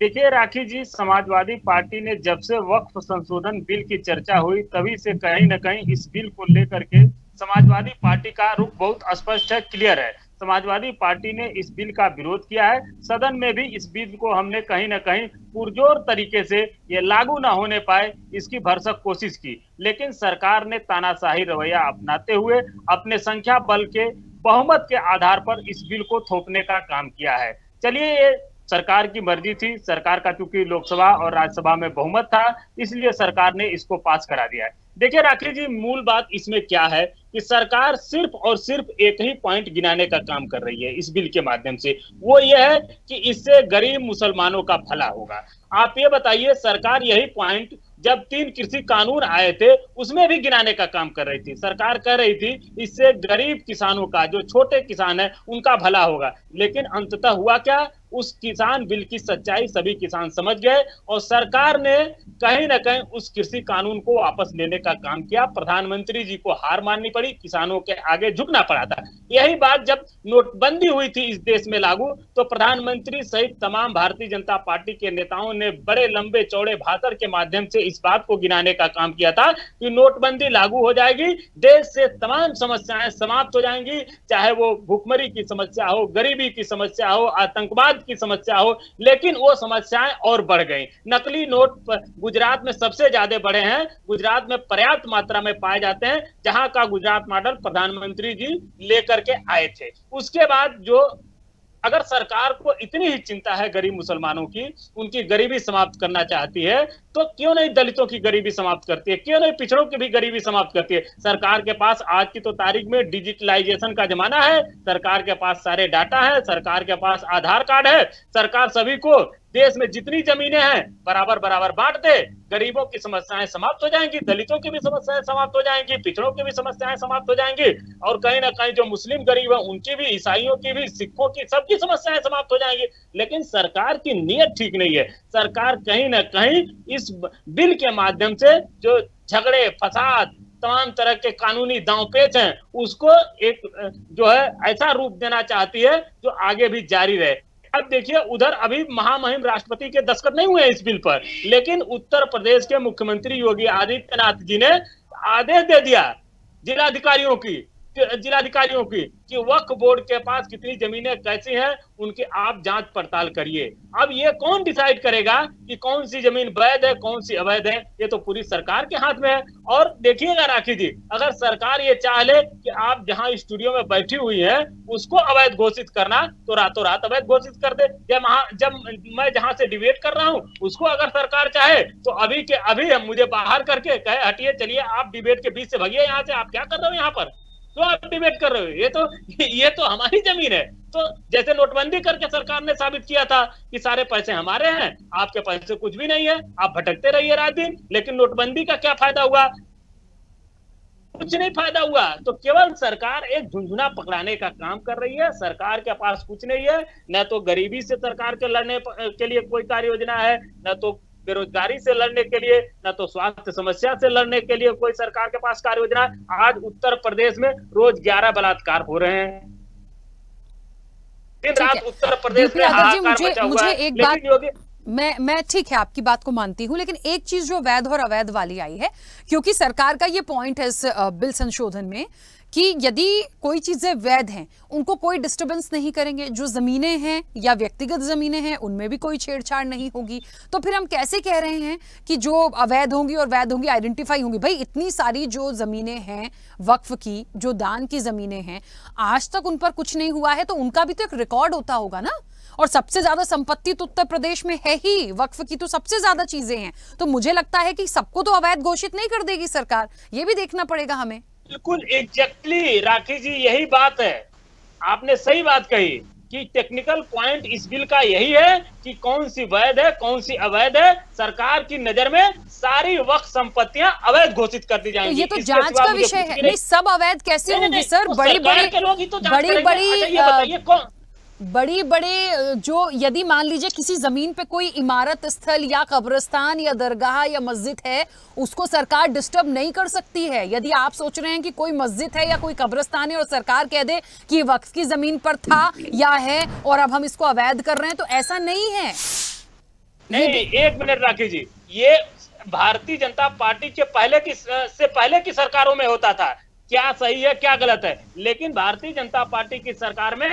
N: देखिए राखी जी, समाजवादी पार्टी ने जब से वक्फ संशोधन बिल की चर्चा हुई तभी से कहीं न कहीं इस बिल को लेकर के समाजवादी पार्टी का रुख बहुत स्पष्ट है, क्लियर है। समाजवादी पार्टी ने इस बिल का विरोध किया है। सदन में भी इस बिल को हमने कहीं न कहीं पुरजोर तरीके से ये लागू ना होने पाए इसकी भरसक कोशिश की, लेकिन सरकार ने तानाशाही रवैया अपनाते हुए अपने संख्या बल के बहुमत के आधार पर इस बिल को थोपने का काम किया है। चलिए, ये सरकार की मर्जी थी, सरकार का चूंकि लोकसभा और राज्यसभा में बहुमत था, इसलिए सरकार ने इसको पास करा दिया है। देखिए राखी जी, मूल बात इसमें क्या है कि सरकार सिर्फ और सिर्फ एक ही पॉइंट गिनाने का काम कर रही है इस बिल के माध्यम से, वो ये है कि इससे गरीब मुसलमानों का भला होगा। आप ये बताइए, सरकार यही पॉइंट जब 3 कृषि कानून आए थे उसमें भी गिनाने का काम कर रही थी। सरकार कह रही थी इससे गरीब किसानों का, जो छोटे किसान है, उनका भला होगा। लेकिन अंततः हुआ क्या? उस किसान बिल की सच्चाई सभी किसान समझ गए और सरकार ने कहीं ना कहीं उस कृषि कानून को वापस लेने का काम किया। प्रधानमंत्री जी को हार माननी पड़ी, किसानों के आगे झुकना पड़ा था। यही बात जब नोटबंदी हुई थी इस देश में लागू, तो प्रधानमंत्री सहित तमाम भारतीय जनता पार्टी के नेताओं ने बड़े लंबे चौड़े भाषण के माध्यम से इस बात को गिनाने का काम किया था कि नोटबंदी लागू हो जाएगी, देश से तमाम समस्याएं समाप्त हो जाएंगी, चाहे वो भूखमरी की समस्या हो, गरीबी की समस्या हो, आतंकवाद की समस्या हो। लेकिन वो समस्याएं और बढ़ गई। नकली नोट गुजरात में सबसे ज्यादा बढ़े हैं, गुजरात में पर्याप्त मात्रा में पाए जाते हैं, जहां का गुजरात मॉडल प्रधानमंत्री जी लेकर के आए थे। उसके बाद जो अगर सरकार को इतनी ही चिंता है गरीब मुसलमानों की, उनकी गरीबी समाप्त करना चाहती है, तो क्यों नहीं दलितों की गरीबी समाप्त करती है, क्यों नहीं पिछड़ों की भी गरीबी समाप्त करती है। सरकार के पास आज की तो तारीख में डिजिटलाइजेशन का जमाना है, सरकार के पास सारे डाटा है, सरकार के पास आधार कार्ड है, सरकार सभी को देश में जितनी जमीनें हैं बराबर बराबर बांट दे, गरीबों की समस्याएं समाप्त हो जाएंगी, दलितों की भी समस्याएं समाप्त हो जाएंगी, पिछड़ों की भी समस्याएं समाप्त हो जाएंगी, और कहीं ना कहीं जो मुस्लिम गरीब है उनकी भी, ईसाइयों की भी, सिखों की, सबकी समस्याएं समाप्त हो जाएंगी। लेकिन सरकार की नीयत ठीक नहीं है। सरकार कहीं ना कहीं इस बिल के माध्यम से जो झगड़े, फसाद, तमाम तरह के कानूनी दांवपेच हैं, उसको एक जो है ऐसा रूप देना चाहती है जो आगे भी जारी रहे। अब देखिए, उधर अभी महामहिम राष्ट्रपति के दस्तखत नहीं हुए इस बिल पर, लेकिन उत्तर प्रदेश के मुख्यमंत्री योगी आदित्यनाथ जी ने आदेश दे दिया जिलाधिकारियों की कि वक्फ बोर्ड के पास कितनी जमीनें कैसी हैं, उनकी आप जांच पड़ताल करिए। अब ये कौन डिसाइड करेगा कि कौन सी जमीन वैध है, कौन सी अवैध है? ये तो पूरी सरकार के हाथ में है। और देखिएगा राखी जी, अगर सरकार ये चाह ले कि आप जहां स्टूडियो में बैठी हुई हैं उसको अवैध घोषित करना, तो रातों रात अवैध घोषित कर दे। जब मैं जहां से डिबेट कर रहा हूं उसको अगर सरकार चाहे तो अभी के अभी मुझे बाहर करके कहे हटिए, चलिए आप डिबेट के बीच से भगिए, यहाँ से आप क्या कर रहे हो, यहाँ पर तो आप डिबेट कर रहे हो, ये तो हमारी जमीन है। तो जैसे नोटबंदी करके सरकार ने साबित किया था कि सारे पैसे हमारे हैं, आपके पैसे कुछ भी नहीं है, आप भटकते रहिए रात दिन। लेकिन नोटबंदी का क्या फायदा हुआ? कुछ नहीं फायदा हुआ। तो केवल सरकार एक झुंझुना पकड़ाने का काम कर रही है। सरकार के पास कुछ नहीं है, न तो गरीबी से सरकार के लड़ने के लिए कोई कार्य योजना है, न तो बेरोजगारी से लड़ने के लिए, न तो स्वास्थ्य समस्या से लड़ने के लिए कोई सरकार के पास कार्य योजना। आज उत्तर प्रदेश में रोज 11 बलात्कार हो रहे हैं, दिन रात उत्तर प्रदेश में हाहाकार
L: मुझे एक बात, मैं ठीक है आपकी बात को मानती हूं, लेकिन एक चीज जो वैध और अवैध वाली आई है, क्योंकि सरकार का ये पॉइंट है इस बिल संशोधन में कि यदि कोई चीजें वैध हैं उनको कोई डिस्टरबेंस नहीं करेंगे, जो जमीनें हैं या व्यक्तिगत जमीनें हैं उनमें भी कोई छेड़छाड़ नहीं होगी। तो फिर हम कैसे कह रहे हैं कि जो अवैध होंगी और वैध होंगी आइडेंटिफाई होंगी? भाई इतनी सारी जो जमीनें हैं वक्फ की, जो दान की जमीनें हैं, आज तक उन पर कुछ नहीं हुआ है, तो उनका भी तो एक रिकॉर्ड होता होगा ना। और सबसे ज्यादा संपत्ति तो उत्तर प्रदेश में है ही, वक्फ की तो सबसे ज्यादा चीजें हैं। तो मुझे लगता है कि सबको तो अवैध घोषित नहीं कर देगी सरकार, ये भी देखना पड़ेगा हमें।
N: बिल्कुल एग्जैक्टली राखी जी, यही बात है, आपने सही बात कही कि टेक्निकल पॉइंट इस बिल का यही है कि कौन सी वैध है, कौन सी अवैध है। सरकार की नजर में सारी वक्फ संपत्तियां अवैध घोषित कर दी जाएंगी।
L: तो ये तो जांच का विषय है। नहीं, सब अवैध कैसे होंगी सर? बड़ी बड़ी जो, यदि मान लीजिए किसी जमीन पे कोई इमारत स्थल या कब्रिस्तान या दरगाह या मस्जिद है, उसको सरकार डिस्टर्ब नहीं कर सकती है। यदि आप सोच रहे हैं कि कोई मस्जिद है या कोई कब्रिस्तान है और सरकार कह दे कि वक्फ की जमीन पर था या है और अब हम इसको अवैध कर रहे हैं, तो ऐसा नहीं है।
N: नहीं, एक मिनट राखी जी, ये भारतीय जनता पार्टी के पहले की सरकारों में होता था। क्या सही है क्या गलत है, लेकिन भारतीय जनता पार्टी की सरकार में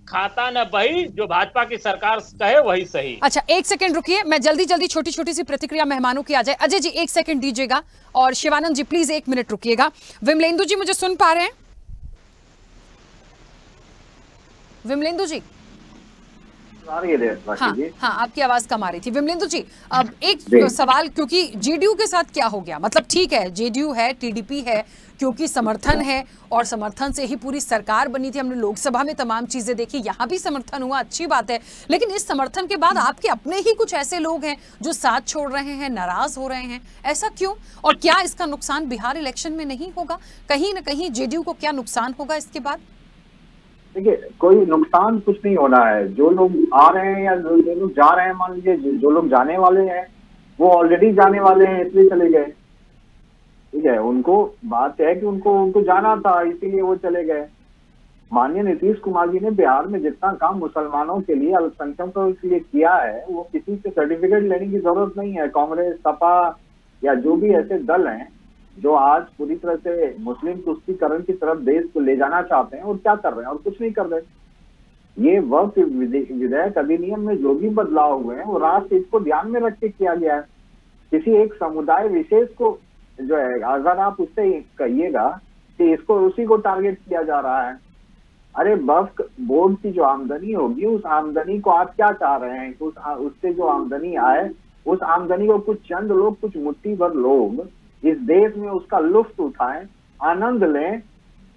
N: खाता न बही, जो भाजपा की सरकार कहे वही सही।
L: अच्छा, एक सेकंड रुकिए, मैं जल्दी छोटी छोटी सी प्रतिक्रिया मेहमानों की आ जाए। अजय जी एक सेकंड दीजिएगा, और शिवानंद जी प्लीज 1 मिनट रुकिएगा। विमलेंदु जी मुझे सुन पा रहे हैं? विमलेंदु जी हाँ, आपकी आवाज कम आ रही थी। विमलेंदु जी, अब एक सवाल, क्योंकि जेडीयू के साथ क्या हो गया? मतलब ठीक है, जेडीयू है, टीडीपी है, क्योंकि समर्थन है और समर्थन से ही पूरी सरकार बनी थी। हमने लोकसभा में तमाम चीजें देखी, यहाँ भी समर्थन हुआ, अच्छी बात है। लेकिन इस समर्थन के बाद आपके अपने ही कुछ ऐसे लोग हैं जो साथ छोड़ रहे हैं, नाराज हो रहे हैं, ऐसा क्यों? और क्या इसका नुकसान बिहार इलेक्शन में नहीं होगा? कहीं ना कहीं जेडीयू को क्या नुकसान होगा इसके बाद?
O: देखिए, कोई नुकसान कुछ नहीं होना है। जो लोग आ रहे हैं या जो लोग जा रहे हैं, मान लीजिए जो लोग जाने वाले हैं वो ऑलरेडी जाने वाले हैं, इसलिए चले गए। ठीक है, उनको बात है कि उनको जाना था, इसीलिए वो चले गए। माननीय नीतीश कुमार जी ने बिहार में जितना काम मुसलमानों के लिए, अल्पसंख्यकों के लिए किया है, वो किसी से सर्टिफिकेट लेने की जरूरत नहीं है। कांग्रेस, सपा या जो भी ऐसे दल हैं जो आज पूरी तरह से मुस्लिम तुष्टीकरण की तरफ देश को ले जाना चाहते हैं, और क्या कर रहे हैं? और कुछ नहीं कर रहे। ये वक्त विधेयक अधिनियम में जो भी बदलाव हुए हैं वो राष्ट्र हित को ध्यान में रख के किया गया है। किसी एक समुदाय विशेष को जो है, अगर आप उससे कहिएगा कि इसको, उसी को टारगेट किया जा रहा है, अरे वक्फ बोर्ड की जो आमदनी होगी, उस आमदनी को आप क्या चाह रहे हैं कि उससे जो आमदनी आए, उस आमदनी को कुछ चंद लोग, कुछ मुट्ठी भर लोग इस देश में उसका लुत्फ उठाएं, आनंद लें।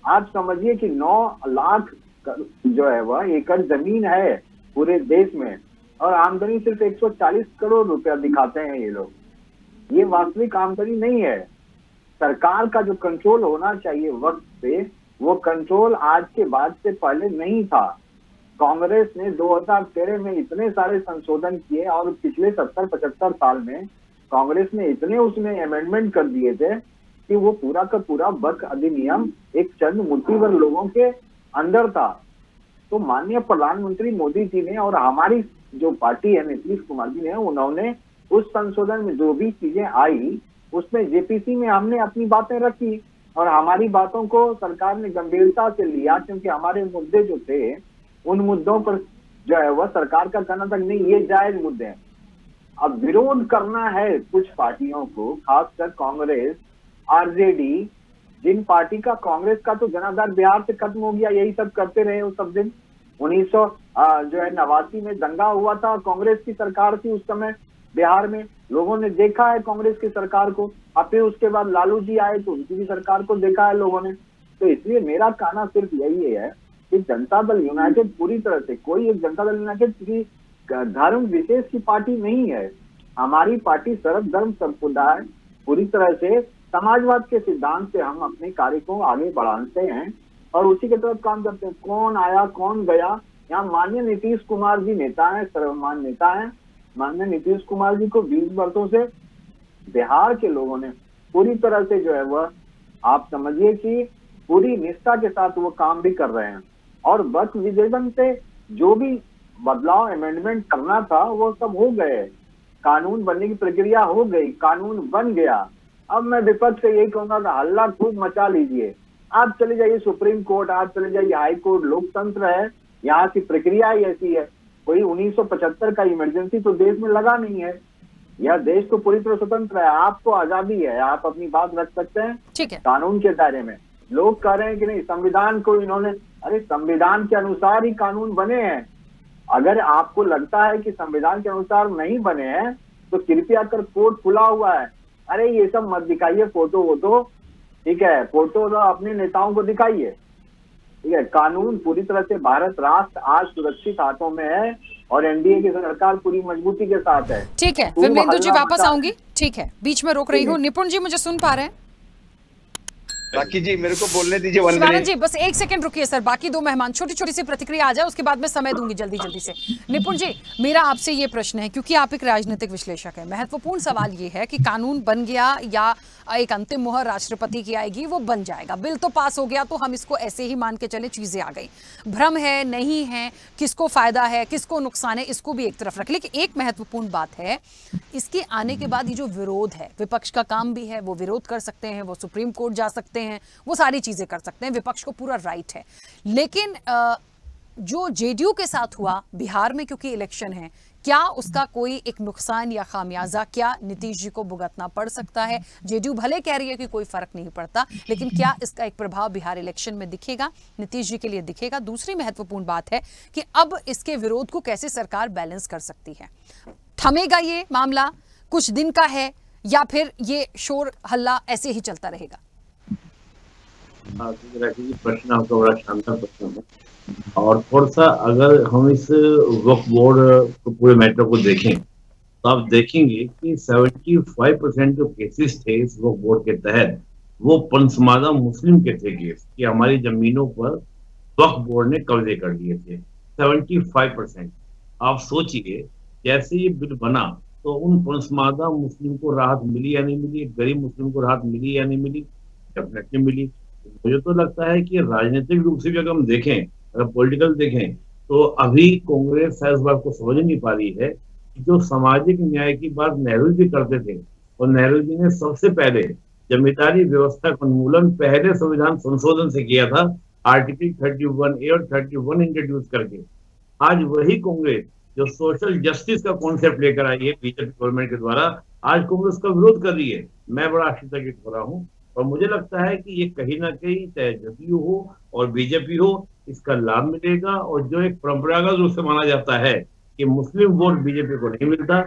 O: आप समझिए कि 9 लाख जो है वह एकड़ जमीन है पूरे देश में, और आमदनी सिर्फ 140 करोड़ रुपया दिखाते हैं ये लोग। ये वास्तविक आमदनी नहीं है। सरकार का जो कंट्रोल होना चाहिए वक्त पे, वो कंट्रोल आज के बाद से पहले नहीं था। कांग्रेस ने 2013 में इतने सारे संशोधन किए और पिछले 70-75 साल में कांग्रेस ने इतने उसमें अमेंडमेंट कर दिए थे कि वो पूरा का पूरा वक्फ अधिनियम एक चंद मुट्ठी भर लोगों के अंदर था। तो माननीय प्रधानमंत्री मोदी जी ने और हमारी जो पार्टी है नीतीश कुमार जी ने, उन्होंने उस संशोधन में जो भी चीजें आई उसमें जेपीसी में हमने अपनी बातें रखी और हमारी बातों को सरकार ने गंभीरता से लिया, क्योंकि हमारे मुद्दे जो थे उन मुद्दों पर जो है वह सरकार का कहना था नहीं ये जायज मुद्दे हैं। अब विरोध करना है कुछ पार्टियों को, खासकर कांग्रेस, आरजेडी, जिन पार्टी का कांग्रेस का तो जनाधार बिहार से खत्म हो गया, यही सब करते रहे वो सब दिन। 1989 में दंगा हुआ था, कांग्रेस की सरकार थी उस समय बिहार में, लोगों ने देखा है कांग्रेस की सरकार को। अब फिर उसके बाद लालू जी आए तो उनकी भी सरकार को देखा है लोगों ने। तो इसलिए मेरा कहना सिर्फ यही है कि जनता दल यूनाइटेड पूरी तरह से, कोई एक जनता दल यूनाइटेड किसी धर्म विशेष की पार्टी नहीं है। हमारी पार्टी सर्व धर्म संप्रदाय पूरी तरह से समाजवाद के सिद्धांत से हम अपने कार्य को आगे बढ़ाते हैं और उसी के तरफ काम करते हैं। कौन आया कौन गया, यहाँ माननीय नीतीश कुमार जी नेता है, सर्वमान नेता है। माननीय नीतीश कुमार जी को 20 वर्षों से बिहार के लोगों ने पूरी तरह से जो है वह आप समझिए कि पूरी निष्ठा के साथ वो काम भी कर रहे हैं। और वक्फ विधेयक से जो भी बदलाव अमेंडमेंट करना था वो सब हो गए, कानून बनने की प्रक्रिया हो गई, कानून बन गया। अब मैं विपक्ष से यही कहूंगा कि हल्ला खूब मचा लीजिए, आप चले जाइए सुप्रीम कोर्ट, आप चले जाइए हाई कोर्ट, लोकतंत्र है, यहाँ की प्रक्रिया ही ऐसी है। कोई 1975 का इमरजेंसी तो देश में लगा नहीं है, यह देश तो पूरी तरह स्वतंत्र है, आपको आजादी है, आप अपनी बात रख सकते हैं
L: ठीक है
O: कानून के दायरे में। लोग कह रहे हैं कि नहीं संविधान को इन्होंने, अरे संविधान के अनुसार ही कानून बने हैं। अगर आपको लगता है कि संविधान के अनुसार नहीं बने हैं तो कृपया कर कोर्ट खुला हुआ है, अरे ये सब मत दिखाइए फोटो वोटो, ठीक है, फोटो तो अपने नेताओं को दिखाइए, ठीक है। कानून पूरी तरह से भारत राष्ट्र आज सुरक्षित हाथों में है और एनडीए की सरकार पूरी मजबूती के साथ है।
L: ठीक है, विमलेंदु जी वापस आऊंगी, ठीक है, बीच में रोक रही हूँ। निपुण जी मुझे सुन पा रहे हैं?
M: राखी जी मेरे को बोलने दीजिए। 1 मिनट
L: जी बस 1 सेकंड रुकिए सर, बाकी 2 मेहमान छोटी छोटी सी प्रतिक्रिया आ जाए, उसके बाद मैं समय दूंगी जल्दी जल्दी से। निपुण जी मेरा आपसे ये प्रश्न है, क्योंकि आप एक राजनीतिक विश्लेषक हैं, महत्वपूर्ण सवाल ये है कि कानून बन गया या एक अंतिम मुहर राष्ट्रपति की आएगी, वो बन जाएगा, बिल तो पास हो गया तो हम इसको ऐसे ही मान के चले चीजें आ गई। भ्रम है नहीं है, किसको फायदा है किसको नुकसान है, इसको भी एक तरफ रख। लेकिन एक महत्वपूर्ण बात है, इसके आने के बाद ये जो विरोध है, विपक्ष का काम भी है, वो विरोध कर सकते हैं, वो सुप्रीम कोर्ट जा सकते हैं, वो सारी चीजें कर सकते हैं, विपक्ष को पूरा राइट है। लेकिन जो जेडीयू के साथ हुआ बिहार में, क्योंकि इलेक्शन है, क्या उसका कोई एक नुकसान या खामियाजा क्या नीतीश जी को भुगतना पड़ सकता है? जेडीयू भले कह रही है कि कोई फर्क नहीं पड़ता, लेकिन क्या इसका एक प्रभाव बिहार इलेक्शन में दिखेगा, नीतीश जी के लिए दिखेगा? दूसरी महत्वपूर्ण बात है कि अब इसके विरोध को कैसे सरकार बैलेंस कर सकती है? थमेगा ये मामला, कुछ दिन का है, या फिर ये शोर हल्ला ऐसे ही चलता रहेगा?
P: प्रश्न आपका बड़ा शानदार प्रश्न है, और थोड़ा सा अगर हम इस वक्फ बोर्ड को पूरे मैटर को देखें तो आप देखेंगे कि 75% जो केसेस थे इस वक्फ बोर्ड के तहत वो पंसमादा मुस्लिम के थे केस, कि हमारी जमीनों पर वक्फ बोर्ड ने कब्जे कर लिए थे। 75%। आप सोचिए जैसे ये बिल बना तो उन पंसमादा मुस्लिम को राहत मिली या नहीं मिली, गरीब मुस्लिम को राहत मिली या नहीं मिली? डेफिनेटली मिली। मुझे तो लगता है कि राजनीतिक रूप से भी अगर हम देखें, अगर पॉलिटिकल देखें, तो अभी कांग्रेस इस बात को समझ नहीं पा रही है कि जो सामाजिक न्याय की बात नेहरू जी करते थे, और नेहरू जी ने सबसे पहले जमींदारी व्यवस्था का उन्मूलन पहले संविधान संशोधन से किया था, आर्टिकल 31A और 31 इंट्रोड्यूस करके। आज वही कांग्रेस जो सोशल जस्टिस का कॉन्सेप्ट लेकर आई है बीजेपी गवर्नमेंट के द्वारा, आज कांग्रेस का विरोध कर रही है। मैं बड़ा आश्चर्यचकित हो रहा हूँ, और मुझे लगता है कि ये कहीं ना कहीं चाहे जदयू हो और बीजेपी हो, इसका लाभ मिलेगा। और जो एक परंपरागत रूप से माना जाता है कि मुस्लिम वोट बीजेपी को नहीं मिलता,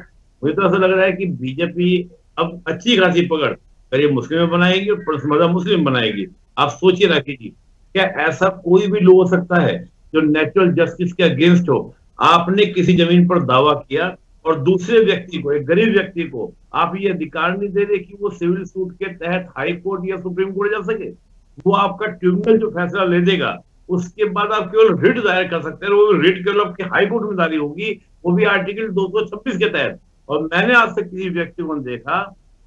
P: मुझे तो ऐसा लग रहा है कि बीजेपी अब अच्छी खासी पकड़ करीब मुस्लिम बनाएगी और पसमर्दा मुस्लिम बनाएगी। आप सोचिए राखी जी, क्या ऐसा कोई भी लोग हो सकता है जो नेचुरल जस्टिस के अगेंस्ट हो? आपने किसी जमीन पर दावा किया और दूसरे व्यक्ति को, एक गरीब व्यक्ति को आप ये अधिकार नहीं दे रहे कि वो सिविल सूट के तहत हाई कोर्ट या सुप्रीम कोर्ट जा सके। वो आपका ट्रिब्यूनल जो फैसला ले देगा उसके बाद आप केवल रिट दायर कर सकते हैं, वो रिट केवल आपकी हाई कोर्ट में जारी होगी, वो भी आर्टिकल 226 के तहत। और मैंने आज तक किसी व्यक्ति को देखा,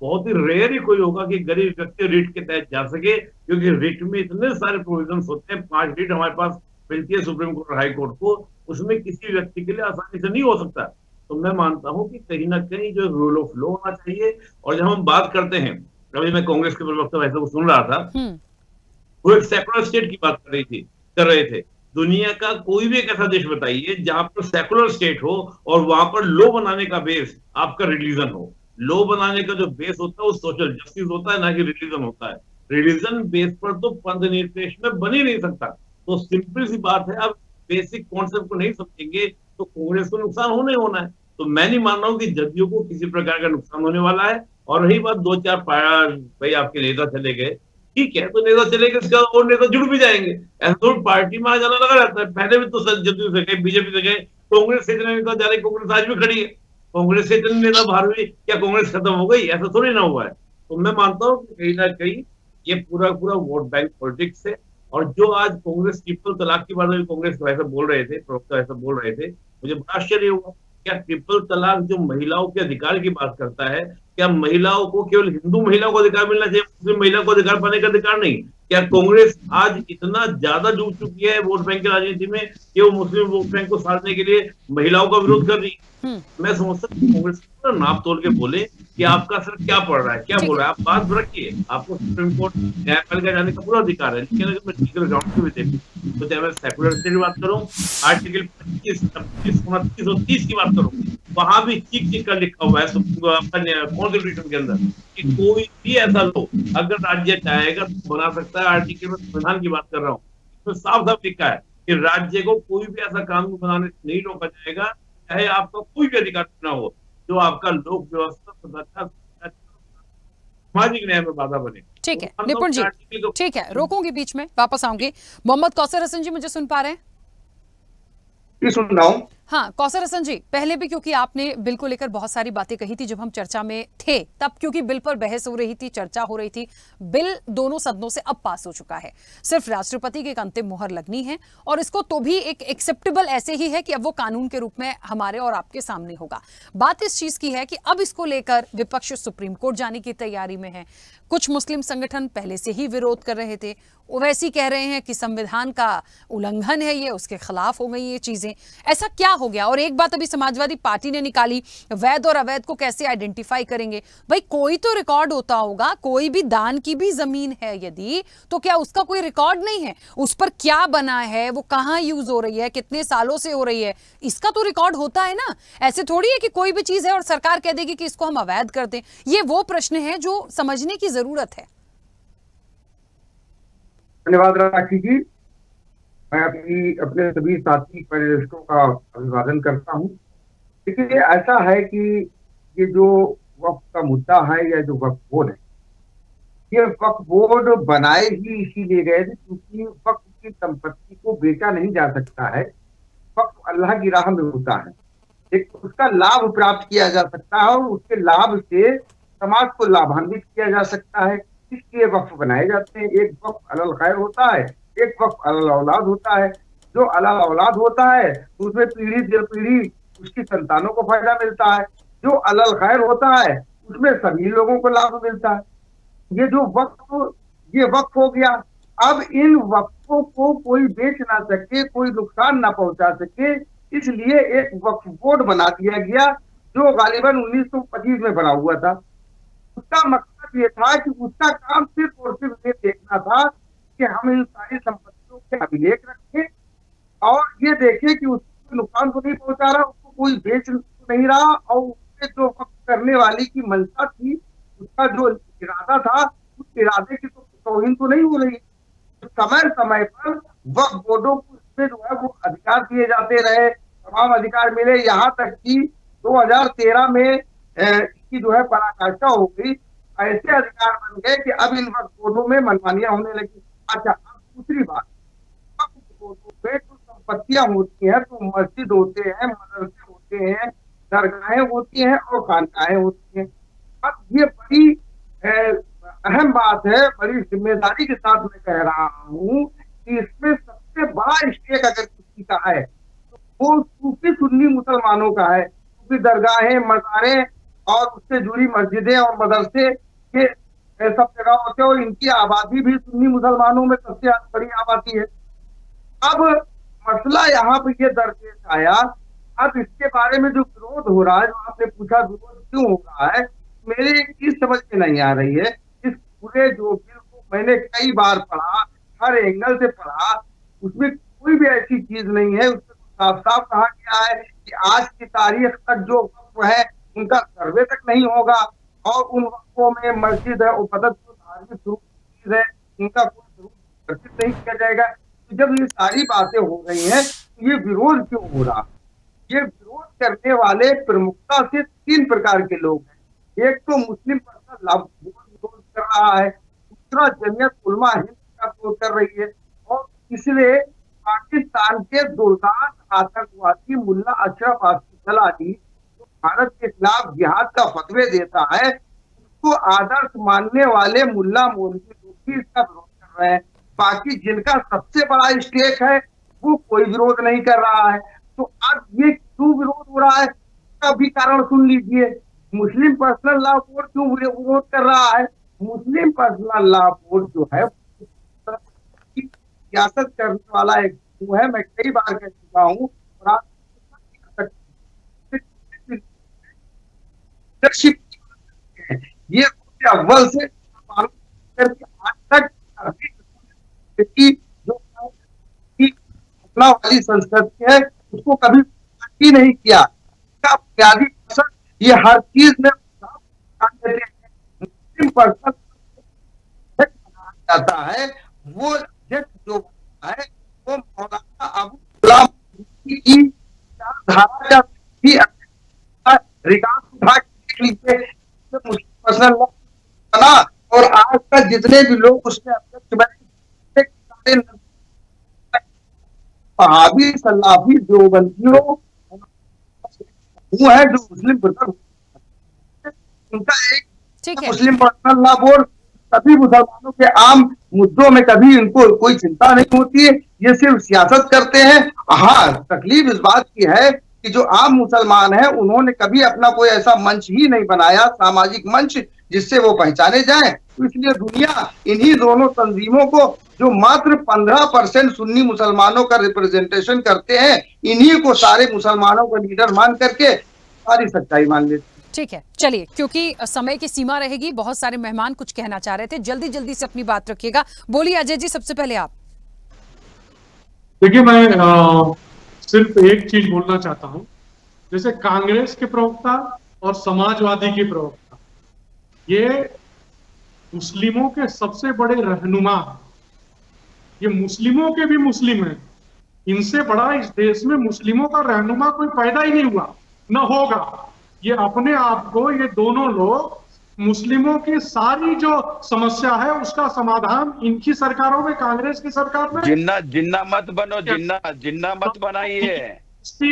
P: बहुत ही रेयर ही कोई होगा कि गरीब व्यक्ति रिट के तहत जा सके, क्योंकि रिट में इतने सारे प्रोविजन होते हैं। 5 रिट हमारे पास मिलती है सुप्रीम कोर्ट और हाई कोर्ट को, उसमें किसी व्यक्ति के लिए आसानी से नहीं हो सकता। तो मैं मानता हूं कि कहीं ना कहीं जो रूल ऑफ लॉ होना चाहिए। और जब हम बात करते हैं, अभी मैं कांग्रेस के प्रवक्ता वैसे को सुन रहा था, वो एक सेकुलर स्टेट की बात कर रहे थे। दुनिया का कोई भी एक ऐसा देश बताइए जहां पर सेकुलर स्टेट हो और वहां पर लॉ बनाने का बेस आपका रिलीजन हो। लॉ बनाने का जो बेस होता है वो सोशल जस्टिस होता है, ना कि रिलीजन होता है। रिलीजन बेस पर तो पंथ निरपेक्ष में बन ही नहीं सकता। तो सिंपल सी बात है, अब बेसिक कॉन्सेप्ट को नहीं समझेंगे तो कांग्रेस को नुकसान होने होना है। तो मैं नहीं मान रहा हूँ कि जदयू को किसी प्रकार का नुकसान होने वाला है। और रही बात 2-4 भाई आपके नेता चले गए, ठीक है, तो नेता चले गए, इसका और नेता जुड़ भी जाएंगे। ऐसा तो पार्टी में आ जाना लगा रहता है। पहले भी तो जदयू से गए, बीजेपी से गए, कांग्रेस से इतने नेता जा रहे, कांग्रेस आज भी खड़ी है। कांग्रेस से इतने नेता बाहर हुई, क्या कांग्रेस खत्म हो गई? ऐसा थोड़ी ना हुआ है। तो मैं मानता हूँ कि कहीं ना कहीं ये पूरा वोट बैंक पॉलिटिक्स है। और जो आज कांग्रेस ट्रिपल तलाक की बात, कांग्रेस वैसा बोल रहे थे, प्रवक्ता ऐसा बोल रहे थे, मुझे बड़ा आश्चर्य हुआ। क्या ट्रिपल तलाक जो महिलाओं के अधिकार की बात करता है, क्या महिलाओं को केवल हिंदू महिलाओं को अधिकार मिलना चाहिए, मुस्लिम महिला को अधिकार पाने का अधिकार नहीं? क्या कांग्रेस आज इतना ज्यादा डूब चुकी है वोट बैंक की राजनीति में कि वो मुस्लिम वोट बैंक को साधने के लिए महिलाओं का विरोध कर रही है? मैं समझता हूँ कांग्रेस नाप तोल के बोले कि आपका असर क्या पड़ रहा है, क्या बोल रहा है। आप बात रखिए, आपको सुप्रीम कोर्ट न्यायपालिका जाने का पूरा अधिकार है। लेकिन अगर मैं लीगल ग्राउंड पे भी देखूं, तो चाहे मैं सेकुलर स्टेट की बात करूं, आर्टिकल 25, 26, 29 और 30 की बात करूं, वहां भी चीख कर लिखा हुआ है कॉन्स्टिट्यूशन के अंदर कि कोई भी ऐसा लोग अगर राज्य चाहेगा तो बना सकता है। आर्टिकल में संविधान की बात कर रहा हूँ, इसमें साफ साफ लिखा है कि राज्य को कोई भी ऐसा कानून बनाने से नहीं रोका जाएगा, चाहे आपका कोई भी अधिकार न हो, जो आपका लोक व्यवस्था, सुरक्षा, सामाजिक न्याय में बाधा बने।
L: ठीक है निपुण जी, ठीक है, रोकूंगी, बीच में वापस आऊंगी। मोहम्मद कौसर हसन जी, मुझे सुन पा रहे हैं?
Q: सुन रहा हूं।
L: हाँ कौसर हसन जी, पहले भी क्योंकि आपने बिल को लेकर बहुत सारी बातें कही थी जब हम चर्चा में थे, तब क्योंकि बिल पर बहस हो रही थी, चर्चा हो रही थी। बिल दोनों सदनों से अब पास हो चुका है, सिर्फ राष्ट्रपति की एक अंतिम मुहर लगनी है और इसको तो भी एक एक्सेप्टेबल ऐसे ही है कि अब वो कानून के रूप में हमारे और आपके सामने होगा। बात इस चीज की है कि अब इसको लेकर विपक्ष सुप्रीम कोर्ट जाने की तैयारी में है। कुछ मुस्लिम संगठन पहले से ही विरोध कर रहे थे, वो वैसे ही कह रहे हैं कि संविधान का उल्लंघन है ये, उसके खिलाफ हो गई ये चीजें। ऐसा क्या हो गया? और एक बात अभी समाजवादी पार्टी ने निकाली, वैध और अवैध को कैसे आइडेंटिफाई करेंगे? भाई कोई तो रिकॉर्ड होता होगा, कोई भी दान की भी जमीन है यदि, तो क्या उसका कोई रिकॉर्ड नहीं है? उस पर क्या बना है, वो कहाँ यूज हो रही है, कितने सालों से हो रही है, इसका तो रिकॉर्ड होता है ना। ऐसे थोड़ी है कि कोई भी चीज है और सरकार कह देगी कि इसको हम अवैध कर दें। ये वो प्रश्न है जो समझने की जरूरत है।
Q: धन्यवाद राखी जी। मैं अपने सभी साथी पैनलिस्टों का अभिवादन करता हूं। देखिए ऐसा है कि ये जो वक्फ का मुद्दा है या जो वक्फ बोर्ड है, ये वक्फ बोर्ड बनाए ही इसीलिए गए थे क्योंकि वक्फ की संपत्ति को बेचा नहीं जा सकता है। वक्फ अल्लाह की राह में होता है, एक उसका लाभ प्राप्त किया जा सकता है और उसके लाभ से समाज को लाभान्वित किया जा सकता है, इसलिए वक्फ बनाए जाते हैं। एक वक्फ अलल खैर होता है, एक वक्फ अलल औलाद होता है। जो अलल औलाद होता है उसमें पीढ़ी दर पीढ़ी उसकी संतानों को फायदा मिलता है। जो अलल खैर होता है उसमें सभी लोगों को लाभ मिलता है। ये जो ये वक्फ हो गया। अब इन वक्फों को कोई बेच ना सके, कोई नुकसान ना पहुंचा सके, इसलिए एक वक्फ बोर्ड बना दिया गया जो गालिबन 1925 में बना हुआ था। उसका मकसद ये था कि उसका काम सिर्फ और सिर्फ ये देखना था कि हम इन सारी संपत्तियों के अभिलेख रखें और ये देखें कि उसको नुकसान तो नहीं पहुंचा रहा, उसको कोई बेच नहीं रहा और उसके जो वक्त करने वाली की मंशा थी, उसका जो इरादा था, उस इरादे की तो तौहीन तो नहीं हो रही। समय समय पर वक्फ बोर्डों को उसमें जो है वो अधिकार दिए जाते रहे, तमाम अधिकार मिले, यहाँ तक कि 2013 में इसकी जो है पराकाष्ठा हो गई, ऐसे अधिकार बन गए कि अब इन वक्फ बोर्डों में मनमानियां होने लगी। अच्छा, अब दूसरी बात, वक्फ बोर्डों में जो संपत्तियां होती हैं तो मस्जिद होते हैं, मदरसे होते हैं, दरगाहें होती हैं और खानकाहें होती हैं। अब ये बड़ी अहम बात है, बड़ी जिम्मेदारी के साथ मैं कह रहा हूँ कि इसमें सबसे बड़ा स्टेक अगर किसी का है तो वो सूफी सुन्नी मुसलमानों का है, क्योंकि दरगाहें, मज़ारें और उससे जुड़ी मस्जिदें और मदरसे ये सब जगह होते हैं और इनकी आबादी भी सुन्नी मुसलमानों में सबसे बड़ी आबादी है। अब मसला यहाँ पे ये दरपेश आया, अब इसके बारे में जो विरोध हो रहा है, जो आपने पूछा विरोध क्यों हो रहा है, मेरी एक चीज समझ में नहीं आ रही है। इस पूरे जो बिल को मैंने कई बार पढ़ा, हर एंगल से पढ़ा, उसमें कोई भी ऐसी चीज नहीं है, उसमें साफ साफ कहा गया है कि आज की तारीख तक जो वक्फ है उनका सर्वे तक नहीं होगा और उन वक्फों में मस्जिद है और मदद जो धार्मिक चीज है उनका कोई जरूर नहीं किया जाएगा। तो जब ये सारी बातें हो रही हैं तो ये विरोध क्यों हो रहा? ये विरोध करने वाले प्रमुखता से 3 प्रकार के लोग हैं। एक तो मुस्लिम पर्सनल लॉ बोर्ड विरोध कर रहा है, दूसरा जमीयत उलमा हिंद का विरोध कर रही है और तीसरे पाकिस्तान के दुर्दांत आतंकवादी मुल्ला अशरफ अब्दुल्लाही जो भारत के खिलाफ जिहाद का फतवे देता है, उसको आदर्श मानने वाले मुल्ला मौलवी लोग भी इसका विरोध कर रहे हैं। बाकी जिनका सबसे बड़ा स्टेक है वो कोई विरोध नहीं कर रहा है। तो अब ये क्यों विरोध हो रहा है, इसका भी कारण सुन लीजिए। मुस्लिम पर्सनल लॉ बोर्ड क्यों विरोध कर रहा है? मुस्लिम पर्सनल लॉ बोर्ड जो है सियासत करने वाला एक समूह है, मैं कई बार कह चुका हूँ। ये अव्वल से आज तक जो वाली संस्कृति है उसको कभी ही नहीं किया। इसका बुनियादी मकसद ये हर चीज में मुस्लिम पर्सन जाता है, वो जो है वो मौलाना अबू गुलाम की धारा भी रिकॉर्ड उठा के लीजिए मुस्लिम पर्सनल लॉ बना और आज तक जितने भी लोग उसमें अध्यक्ष बने वहाबी सलाफी देवबंदियों वो है जो मुस्लिम उनका एक मुस्लिम पर्सनल लॉ बोर्ड सभी मुसलमानों के आम मुद्दों में कभी इनको कोई चिंता नहीं होती है, ये सिर्फ सियासत करते हैं। हाँ, तकलीफ इस बात की है कि जो आम मुसलमान हैं उन्होंने कभी अपना कोई ऐसा मंच ही नहीं बनाया, सामाजिक मंच जिससे वो पहचाने जाएं। तो इसलिए दुनिया इन्हीं दोनों तंजीमों को जो मात्र 15% सुन्नी मुसलमानों का रिप्रेजेंटेशन करते हैं, इन्हीं को सारे मुसलमानों का लीडर मान करके सारी सच्चाई मान लेते हैं।
L: ठीक है, चलिए, क्योंकि समय की सीमा रहेगी, बहुत सारे मेहमान कुछ कहना चाह रहे थे, जल्दी जल्दी से अपनी बात रखिएगा। बोलिए अजय जी, सबसे पहले आप।
K: देखिए, मैं सिर्फ एक चीज बोलना चाहता हूं। जैसे कांग्रेस के प्रवक्ता और समाजवादी के प्रवक्ता ये मुस्लिमों के सबसे बड़े रहनुमा, ये मुस्लिमों के भी मुस्लिम हैं। इनसे बड़ा इस देश में मुस्लिमों का रहनुमा कोई पैदा ही नहीं हुआ, न होगा। ये अपने आप को, ये दोनों लोग मुस्लिमों की सारी जो समस्या है उसका समाधान इनकी सरकारों में, कांग्रेस की सरकार में।
M: जिन्ना मत बनो, जिन्ना मत बनाइए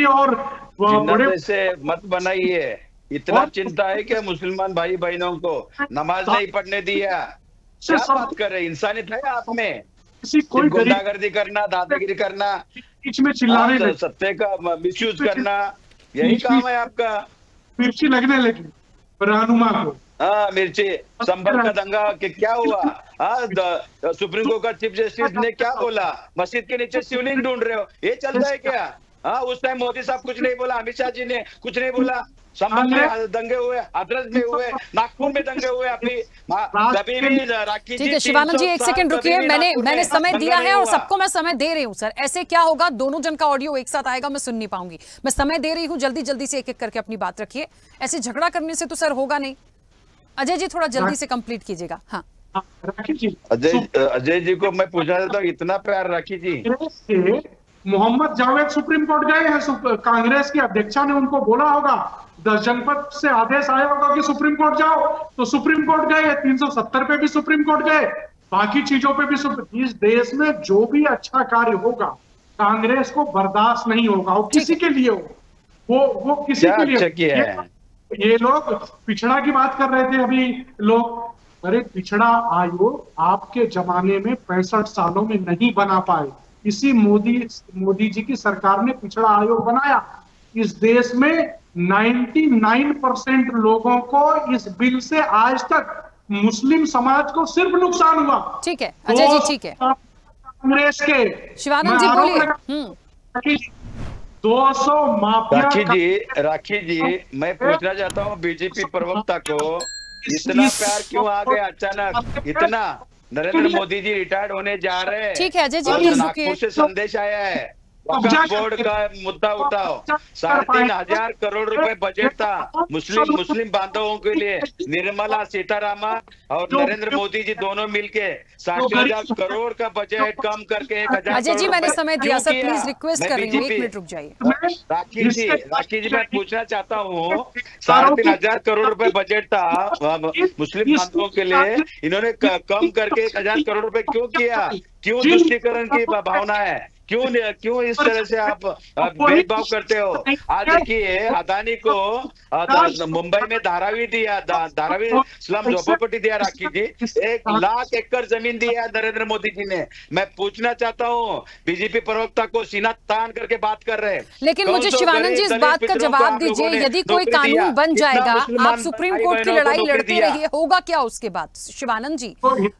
K: और
M: बड़े से मत बनाइए। इतना चिंता है कि मुसलमान भाई बहनों को नमाज नहीं पढ़ने दिया। क्या बात कर रहे, इंसानियत है आप में?
K: कोई
M: गुंडागर्दी करना, दादागिरी करना,
K: बीच में चिल्लाने,
M: सत्य का मिसयूज करना, यही काम है आपका।
K: मिर्ची लगने लगी रहनुमा को।
M: हाँ, मिर्ची। संभल का दंगा के क्या हुआ? हाँ, सुप्रीम कोर्ट का चीफ जस्टिस ने क्या बोला? मस्जिद के नीचे शिवलिंग ढूंढ रहे हो, ये चलता है क्या? हाँ, उस टाइम मोदी साहब कुछ नहीं बोला, अमित शाह जी ने कुछ नहीं बोला। संभल में दंगे हुए, हाथरस में हुए, नागपुर में दंगे हुए, अभी भी राखी।
L: ठीक है शिवानंद जी, एक सेकंड रुकिए, मैंने समय दिया है और सबको मैं समय दे रही हूँ सर। ऐसे क्या होगा, दोनों जन का ऑडियो एक साथ आएगा, मैं सुन नहीं पाऊंगी। मैं समय दे रही हूँ, जल्दी जल्दी से एक एक करके अपनी बात रखिए। ऐसे झगड़ा करने से तो सर होगा नहीं। अजय जी थोड़ा जल्दी से कंप्लीट कीजिएगा। हाँ
M: अजय जी को मैं पूछना चाहता हूँ, इतना प्यार राखी जी
K: मोहम्मद जावेद सुप्रीम कोर्ट गए हैं, कांग्रेस की अध्यक्षा ने उनको बोला होगा, 10 जनपद से आदेश आया होगा कि सुप्रीम कोर्ट जाओ, तो सुप्रीम कोर्ट गए, 370 पे भी सुप्रीम कोर्ट गए, बाकी चीजों पे भी। इस देश में जो भी अच्छा कार्य होगा कांग्रेस को बर्दाश्त नहीं होगा, वो किसी के लिए हो, वो किसी के लिए। ये लोग पिछड़ा की बात कर रहे थे अभी लोग, अरे पिछड़ा आयोग आपके जमाने में 65 सालों में नहीं बना पाए, इसी मोदी जी की सरकार ने पिछड़ा आयोग बनाया। इस देश में 99% लोगों को इस बिल से आज तक मुस्लिम समाज को सिर्फ नुकसान हुआ।
L: ठीक है अजय जी, ठीक है।
K: कांग्रेस के
L: शिवानंद जी बोलिए।
K: 200 माफिया।
M: राखी जी मैं पूछना चाहता हूँ बीजेपी प्रवक्ता को, इतना प्यार क्यों आ गया अचानक? इतना नरेंद्र मोदी जी रिटायर्ड होने जा रहे हैं।
L: ठीक है अजय जी,
M: नागपुर से संदेश आया है, वक्फ बोर्ड का मुद्दा उठाओ। 3,500 करोड़ रुपए बजट था मुस्लिम बांधवों के लिए। निर्मला सीतारामन और नरेंद्र मोदी जी दोनों मिलके 60,000 करोड़ का बजट कम करके 1,000।
L: अजय जी मैंने समय दिया सर, प्लीज रिक्वेस्ट कर रही हूँ, 1 मिनट रुक जाइए।
M: राखी जी मैं पूछना चाहता हूँ, 3,500 करोड़ रुपए बजट था मुस्लिम बांधवों के लिए, इन्होंने कम करके 1,000 करोड़ रुपए क्यों किया? क्यों तुष्टीकरण की भावना है? क्यों इस तरह से आप भेदभाव करते हो? आज देखिए अदानी को मुंबई में धारावी स्लम झोपड़पट्टी दिया राखी जी, 1 लाख एकड़ जमीन दिया नरेंद्र मोदी जी ने। मैं पूछना चाहता हूँ बीजेपी प्रवक्ता को सीना तान करके बात कर रहे हैं,
L: लेकिन मुझे शिवानंद जी इस बात का जवाब दीजिए, यदि कोई कानून बन जाएगा, आप सुप्रीम कोर्ट की लड़ाई लड़ते रहिए, होगा क्या उसके बाद? शिवानंद जी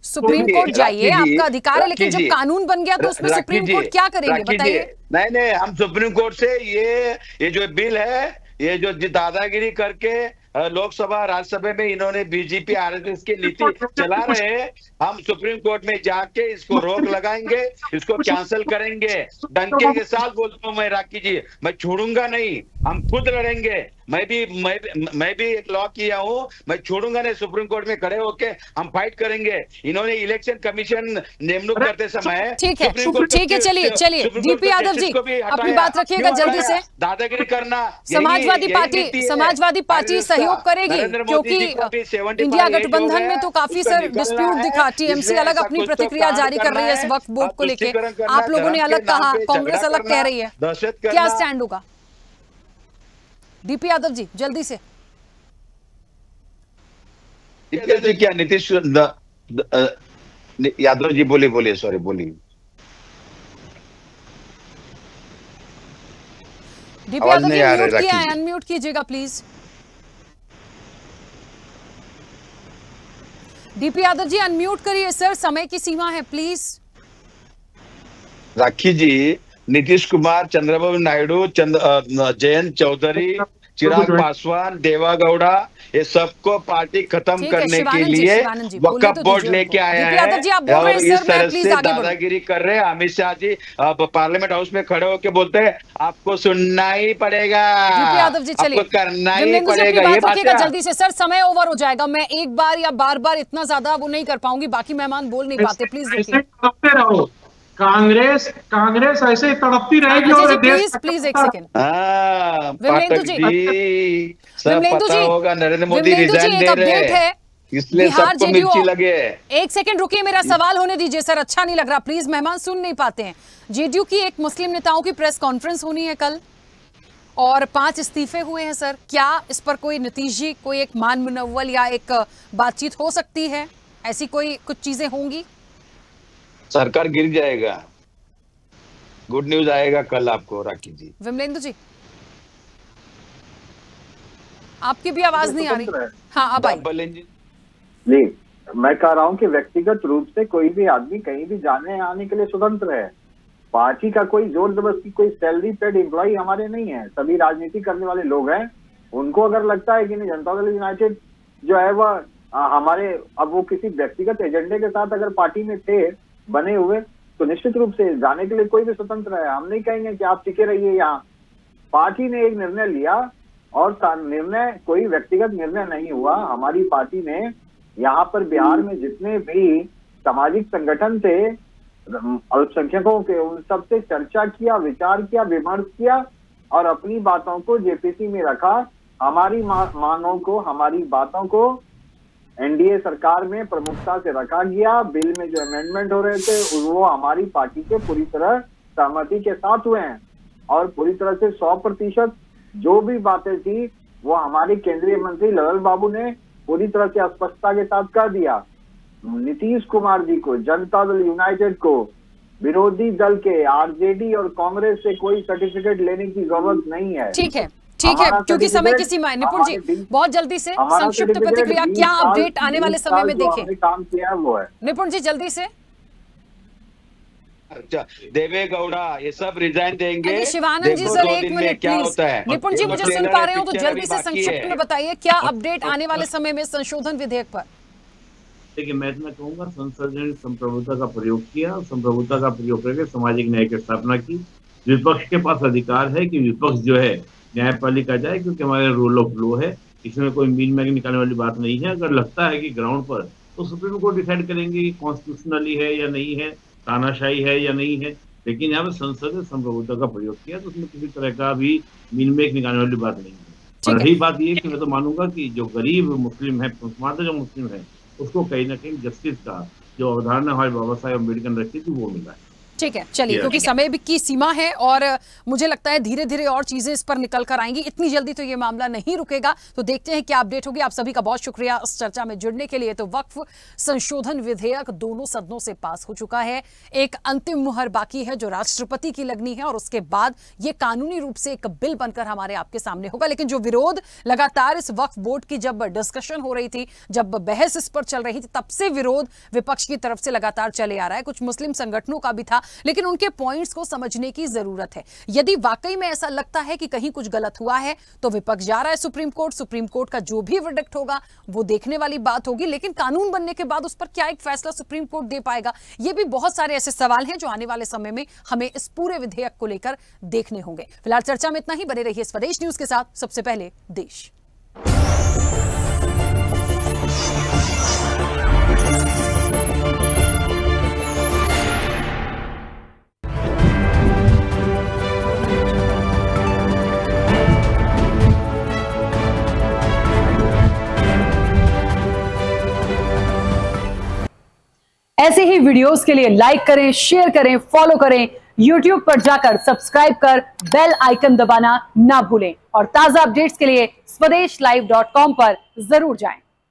L: सुप्रीम कोर्ट जाइए, आपका अधिकार है, लेकिन जब कानून बन गया तो उसमें सुप्रीम कोर्ट क्या करेंगे बताइए?
M: नहीं हम सुप्रीम कोर्ट से ये जो बिल है, ये जो दादागिरी करके लोकसभा राज्यसभा में इन्होंने बीजेपी आरएसएस की नीति चला रहे हैं, हम सुप्रीम कोर्ट में जाके इसको रोक लगाएंगे, इसको कैंसिल करेंगे। डंके के साथ बोलता हूं मैं राखी जी, मैं छोड़ूंगा नहीं, हम खुद लड़ेंगे। मैं भी एक लॉ किया हूं, मैं छोड़ूंगा नहीं, सुप्रीम कोर्ट में खड़े होके हम फाइट करेंगे। इन्होंने इलेक्शन कमीशन नियुक्त करते समय
L: ठीक है चलिए डीपी यादव जी अपनी बात रखिएगा जल्दी से।
M: दादागिरी करना,
L: समाजवादी पार्टी सहयोग करेगी, क्योंकि इंडिया गठबंधन में तो काफी सर डिस्प्यूट दिखा, टीएमसी अलग अपनी प्रतिक्रिया जारी कर रही है इस वक्त बोर्ड को लेके, आप लोगों ने अलग कहा, कांग्रेस अलग कह रही है, क्या स्टैंड होगा? डीपी यादव जी जल्दी से।
M: क्या नीतीश यादव जी बोलिए सॉरी बोलिए।
L: डीपी यादव जी म्यूट किया है, अनम्यूट कीजिएगा please. DP Yadav ji unmute करिए सर, समय की सीमा है प्लीज।
M: राखी जी, नीतीश कुमार, चंद्रबाबू नायडू, जयंत चौधरी, चिराग पासवान, देवागौड़ा, ये सबको पार्टी खत्म करने के लिए वक्फ बोर्ड लेके आया है और इस तरह से दादागिरी कर रहे हैं। अमित शाह जी पार्लियामेंट हाउस में खड़े होकर बोलते हैं आपको सुनना ही पड़ेगा, आपको करना ही पड़ेगा। ये बात
L: जल्दी से सर, समय ओवर हो जाएगा, मैं एक बार या बार इतना ज्यादा वो नहीं कर पाऊंगी, बाकी मेहमान बोल नहीं पाते, प्लीज
K: कांग्रेस ऐसे ही तड़पती रहेगी और
L: प्लीज एक सेकंड।
M: सब पता होगा नरेंद्र मोदी रिजाइन दे रहे हैं, इसलिए सबको मिर्ची लगे।
L: एक सेकंड रुकिए, मेरा सवाल होने दीजिए सर, अच्छा नहीं लग रहा, प्लीज मेहमान सुन नहीं पाते हैं। जेडीयू की एक मुस्लिम नेताओं की प्रेस कॉन्फ्रेंस होनी है कल और 5 इस्तीफे हुए हैं सर, क्या इस पर कोई नीतीश जी कोई एक मान मुनव्वल या एक बातचीत हो सकती है? ऐसी कुछ चीजें होंगी?
M: सरकार गिर जाएगा, गुड न्यूज आएगा कल आपको राखी जी।
L: विमलेंदु जी आपकी भी आवाज नहीं आ रही। हाँ अब आई।
O: नहीं, मैं कह रहा हूँ कि व्यक्तिगत रूप से कोई भी आदमी कहीं भी जाने आने के लिए स्वतंत्र है। पार्टी का कोई जोर जबरदस्ती, कोई सैलरी पेड एम्प्लॉय हमारे नहीं है, सभी राजनीति करने वाले लोग हैं। उनको अगर लगता है कि नहीं जनता दल यूनाइटेड जो है वह हमारे, अब वो किसी व्यक्तिगत एजेंडे के साथ अगर पार्टी में थे बने हुए, तो निश्चित रूप से जाने के लिए कोई भी स्वतंत्र है। हम नहीं कहेंगे कि आप टिके रहिए यहाँ। पार्टी ने एक निर्णय लिया और निर्णय कोई व्यक्तिगत निर्णय नहीं हुआ। हमारी पार्टी ने यहाँ पर बिहार में जितने भी सामाजिक संगठन थे, अल्पसंख्यकों के, उन सबसे चर्चा किया, विचार किया, विमर्श किया और अपनी बातों को जेपीसी में रखा। हमारी मांगों को, हमारी बातों को एनडीए सरकार में प्रमुखता से रखा गया। बिल में जो अमेंडमेंट हो रहे थे वो हमारी पार्टी के पूरी तरह सहमति के साथ हुए हैं और पूरी तरह से 100% जो भी बातें थी वो हमारे केंद्रीय मंत्री ललन बाबू ने पूरी तरह से स्पष्टता के साथ कर दिया। नीतीश कुमार जी को, जनता दल यूनाइटेड को, विरोधी दल के आरजेडी और कांग्रेस से कोई सर्टिफिकेट लेने की जरूरत नहीं है।
L: ठीक है, ठीक है, क्योंकि समय की सीमा है। निपुण जी बहुत जल्दी से संक्षिप्त प्रतिक्रिया, क्या अपडेट आने वाले समय में देखें?
O: काम किया वो है।
L: निपुण जी जल्दी से।
M: देवेगौड़ा ये सब रिजाइन देंगे।
L: शिवानंद जी सर एक मिनट प्लीज। निपुण जी मुझे सुन पा रहे हो तो जल्दी से संक्षिप्त में बताइए क्या अपडेट आने वाले समय में संशोधन विधेयक पर?
P: देखिए मैं इतना कहूंगा, संसद ने संप्रभुता का प्रयोग किया, संप्रभुता का प्रयोग करके सामाजिक न्याय की स्थापना की। विपक्ष के पास अधिकार है कि विपक्ष जो है न्यायपालिका जाए, क्योंकि हमारे रूल ऑफ लॉ है, इसमें कोई मीन मैग निकालने वाली बात नहीं है। अगर लगता है कि ग्राउंड पर, तो सुप्रीम कोर्ट डिसाइड करेंगे कि कॉन्स्टिट्यूशनली है या नहीं है, तानाशाही है या नहीं है। लेकिन यहाँ पे संसद ने संप्रभुता का प्रयोग किया तो उसमें किसी तरह का भी मीन मैग निकालने वाली बात नहीं है। और रही बात ये कि मैं तो मानूंगा कि जो गरीब मुस्लिम है, जो मुस्लिम है, उसको कहीं ना कहीं जस्टिस का जो अवधारणा हमारे बाबा साहेब अम्बेडकर ने रखी थी वो मिला है।
L: ठीक है, चलिए क्योंकि समय की सीमा है और मुझे लगता है धीरे धीरे और चीजें इस पर निकल कर आएंगी, इतनी जल्दी तो ये मामला नहीं रुकेगा। तो देखते हैं क्या अपडेट होगी। आप सभी का बहुत शुक्रिया इस चर्चा में जुड़ने के लिए। तो वक्फ संशोधन विधेयक दोनों सदनों से पास हो चुका है, एक अंतिम मुहर बाकी है जो राष्ट्रपति की लगनी है और उसके बाद ये कानूनी रूप से एक बिल बनकर हमारे आपके सामने होगा। लेकिन जो विरोध लगातार इस वक्फ बोर्ड की जब डिस्कशन हो रही थी, जब बहस इस पर चल रही थी, तब से विरोध विपक्ष की तरफ से लगातार चले आ रहा है। कुछ मुस्लिम संगठनों का भी था, लेकिन उनके पॉइंट्स को समझने की जरूरत है। यदि वाकई में ऐसा लगता है कि कहीं कुछ गलत हुआ है तो विपक्ष जा रहा है सुप्रीम कोर्ट। सुप्रीम कोर्ट का जो भी वर्डिक्ट होगा वो देखने वाली बात होगी, लेकिन कानून बनने के बाद उस पर क्या एक फैसला सुप्रीम कोर्ट दे पाएगा, ये भी बहुत सारे ऐसे सवाल हैं जो आने वाले समय में हमें इस पूरे विधेयक को लेकर देखने होंगे। फिलहाल चर्चा में इतना ही। बने रहिए स्वदेश न्यूज के साथ। सबसे पहले देश।
A: ऐसे ही वीडियोस के लिए लाइक करें, शेयर करें, फॉलो करें। YouTube पर जाकर सब्सक्राइब कर बेल आइकन दबाना ना भूलें और ताजा अपडेट्स के लिए swedeshlive.com पर जरूर जाएं।